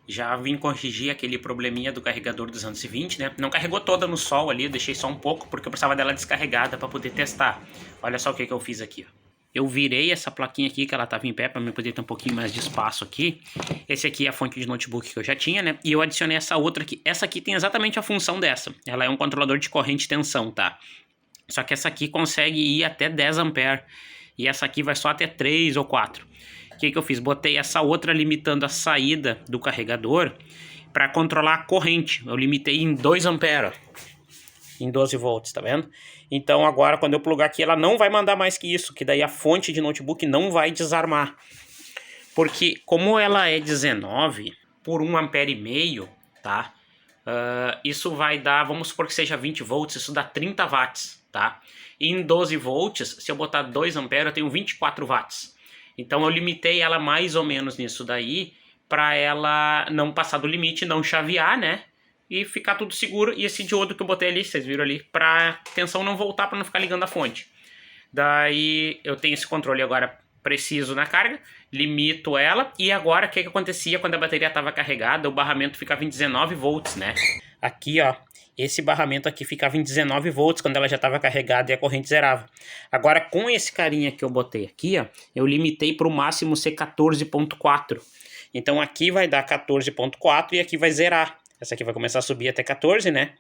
Já vim corrigir aquele probleminha do carregador 220, né? Não carregou toda no sol ali, eu deixei só um pouco porque eu precisava dela descarregada para poder testar. Olha só o que eu fiz aqui, ó. Eu virei essa plaquinha aqui, que ela estava em pé, para eu poder ter um pouquinho mais de espaço aqui. Esse aqui é a fonte de notebook que eu já tinha, né? E eu adicionei essa outra aqui. Essa aqui tem exatamente a função dessa. Ela é um controlador de corrente e tensão, tá? Só que essa aqui consegue ir até 10 ampere. E essa aqui vai só até 3 ou 4. O que eu fiz? Botei essa outra limitando a saída do carregador para controlar a corrente. Eu limitei em 2 ampere, em 12 volts, tá vendo? Então agora quando eu plugar aqui ela não vai mandar mais que isso, que daí a fonte de notebook não vai desarmar. Porque como ela é 19 por 1,5 ampere, tá? Isso vai dar, vamos supor que seja 20 volts, isso dá 30 watts, tá? E em 12 volts, se eu botar 2 amperes, eu tenho 24 watts. Então eu limitei ela mais ou menos nisso daí, para ela não passar do limite, não chavear, né? E ficar tudo seguro. E esse diodo que eu botei ali, vocês viram ali, para tensão não voltar, para não ficar ligando a fonte. Daí eu tenho esse controle agora preciso na carga, limito ela. E agora o que acontecia quando a bateria estava carregada? O barramento ficava em 19 volts, né? Aqui, ó, esse barramento aqui ficava em 19 volts quando ela já estava carregada e a corrente zerava. Agora com esse carinha que eu botei aqui, ó, eu limitei para o máximo ser 14.4. Então aqui vai dar 14.4 e aqui vai zerar. Essa aqui vai começar a subir até 14, né?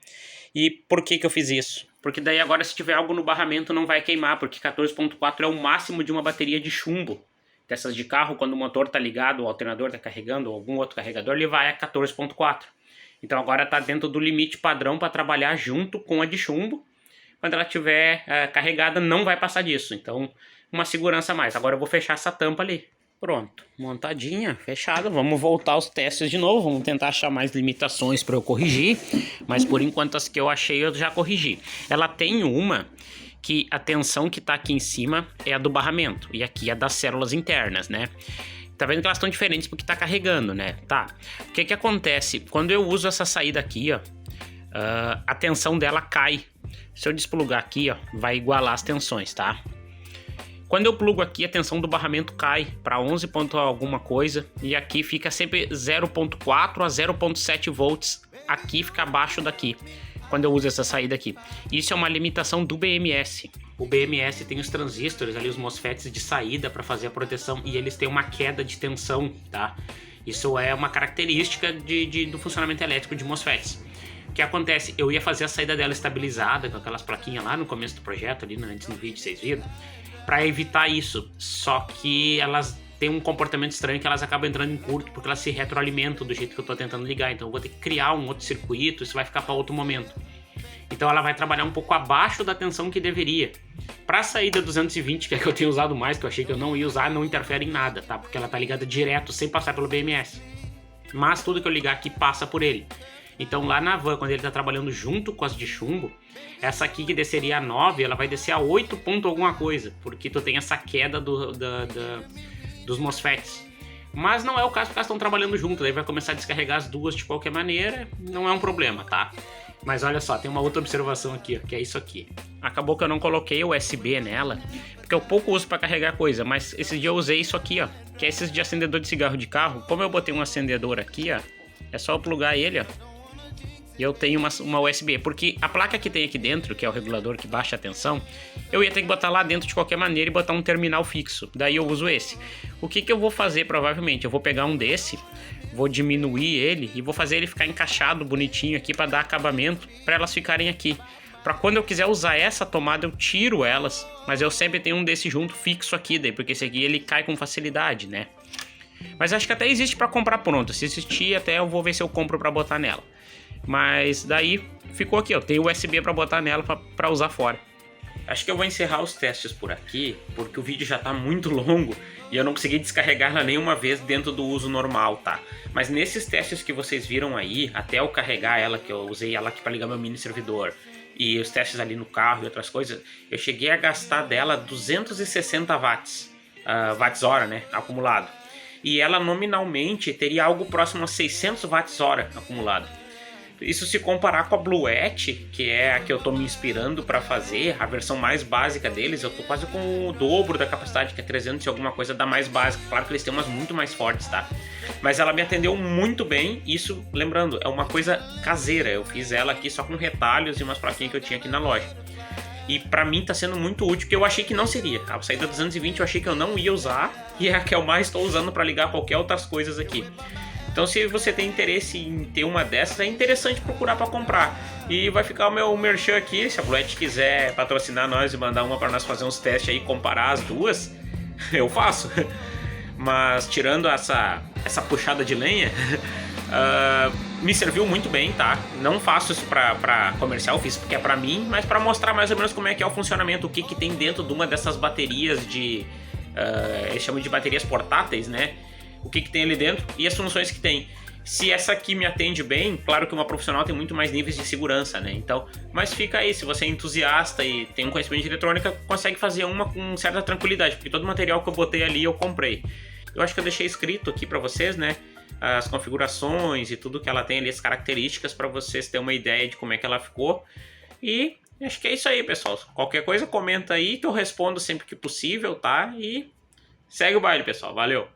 E por que eu fiz isso? Porque daí agora se tiver algo no barramento não vai queimar, porque 14.4 é o máximo de uma bateria de chumbo. Dessas de carro, quando o motor tá ligado, o alternador tá carregando, ou algum outro carregador, ele vai a 14.4. Então agora tá dentro do limite padrão para trabalhar junto com a de chumbo. Quando ela estiver carregada não vai passar disso. Então uma segurança a mais. Agora eu vou fechar essa tampa ali. Pronto, montadinha, fechada. Vamos voltar aos testes de novo. Vamos tentar achar mais limitações para eu corrigir. Mas por enquanto as que eu achei eu já corrigi. Ela tem uma que a tensão que tá aqui em cima é a do barramento. E aqui é das células internas, né? Tá vendo que elas estão diferentes porque tá carregando, né? Tá. O que acontece? Quando eu uso essa saída aqui, ó, a tensão dela cai. Se eu desplugar aqui, ó, vai igualar as tensões, tá? Quando eu plugo aqui, a tensão do barramento cai para 11 ponto alguma coisa. E aqui fica sempre 0.4 a 0.7 volts. Aqui fica abaixo daqui, quando eu uso essa saída aqui. Isso é uma limitação do BMS. O BMS tem os transistores ali, os MOSFETs de saída para fazer a proteção. E eles têm uma queda de tensão, tá? Isso é uma característica do funcionamento elétrico de MOSFETs. O que acontece? Eu ia fazer a saída dela estabilizada com aquelas plaquinhas lá no começo do projeto, ali antes no vídeo, vocês viram? Para evitar isso, só que elas têm um comportamento estranho que elas acabam entrando em curto porque elas se retroalimentam do jeito que eu estou tentando ligar, então eu vou ter que criar um outro circuito, isso vai ficar para outro momento. Então ela vai trabalhar um pouco abaixo da tensão que deveria. Para a saída 220, que é que eu tenho usado mais, que eu achei que eu não ia usar, não interfere em nada, tá? Porque ela tá ligada direto, sem passar pelo BMS. Mas tudo que eu ligar aqui passa por ele. Então lá na van, quando ele está trabalhando junto com as de chumbo, essa aqui que desceria a 9, ela vai descer a 8 ponto alguma coisa, porque tu tem essa queda dos MOSFETs. Mas não é o caso porque elas estão trabalhando junto, daí vai começar a descarregar as duas de qualquer maneira, não é um problema, tá? Mas olha só, tem uma outra observação aqui, ó, que é isso aqui. Acabou que eu não coloquei USB nela, porque eu pouco uso para carregar coisa, mas esse dia eu usei isso aqui, ó, que é esses de acendedor de cigarro de carro. Como eu botei um acendedor aqui, ó, é só eu plugar ele, ó. E eu tenho uma USB, porque a placa que tem aqui dentro, que é o regulador que baixa a tensão, eu ia ter que botar lá dentro de qualquer maneira e botar um terminal fixo. Daí eu uso esse. O que eu vou fazer provavelmente? Eu vou pegar um desse, vou diminuir ele e vou fazer ele ficar encaixado bonitinho aqui para dar acabamento, para elas ficarem aqui. Para quando eu quiser usar essa tomada eu tiro elas, mas eu sempre tenho um desse junto fixo aqui, daí, porque esse aqui ele cai com facilidade, né? Mas acho que até existe para comprar pronto. Se existir, até eu vou ver se eu compro para botar nela. Mas daí ficou aqui, ó, tem USB para botar nela para usar fora. Acho que eu vou encerrar os testes por aqui, porque o vídeo já tá muito longo e eu não consegui descarregar ela nenhuma vez dentro do uso normal, tá? Mas nesses testes que vocês viram aí, até eu carregar ela, que eu usei ela aqui para ligar meu mini servidor, e os testes ali no carro e outras coisas, eu cheguei a gastar dela 260 watts, watts-hora, né, acumulado. E ela nominalmente teria algo próximo a 600 watts-hora acumulado. Isso se comparar com a Bluette, que é a que eu tô me inspirando para fazer, a versão mais básica deles, eu tô quase com o dobro da capacidade, que é 300 e alguma coisa da mais básica. Claro que eles têm umas muito mais fortes, tá? Mas ela me atendeu muito bem, isso, lembrando, é uma coisa caseira. Eu fiz ela aqui só com retalhos e umas plaquinhas que eu tinha aqui na loja. E pra mim tá sendo muito útil, porque eu achei que não seria. A saída 220 eu achei que eu não ia usar, e é a que eu mais estou usando para ligar qualquer outras coisas aqui. Então se você tem interesse em ter uma dessas, é interessante procurar para comprar. E vai ficar o meu merchan aqui, se a Bluet quiser patrocinar nós e mandar uma para nós fazer uns testes aí, comparar as duas, eu faço. Mas tirando essa puxada de lenha, me serviu muito bem, tá? Não faço isso pra comercial, fiz porque é pra mim, mas pra mostrar mais ou menos como é que é o funcionamento, o que que tem dentro de uma dessas baterias de... eles chamam de baterias portáteis, né? O que que tem ali dentro e as funções que tem. Se essa aqui me atende bem, claro que uma profissional tem muito mais níveis de segurança, né? Então, mas fica aí, se você é entusiasta e tem um conhecimento de eletrônica, consegue fazer uma com certa tranquilidade, porque todo o material que eu botei ali eu comprei. Eu acho que eu deixei escrito aqui pra vocês, né? As configurações e tudo que ela tem ali, as características, para vocês terem uma ideia de como é que ela ficou. E acho que é isso aí, pessoal. Qualquer coisa comenta aí que eu respondo sempre que possível, tá? E segue o baile, pessoal. Valeu!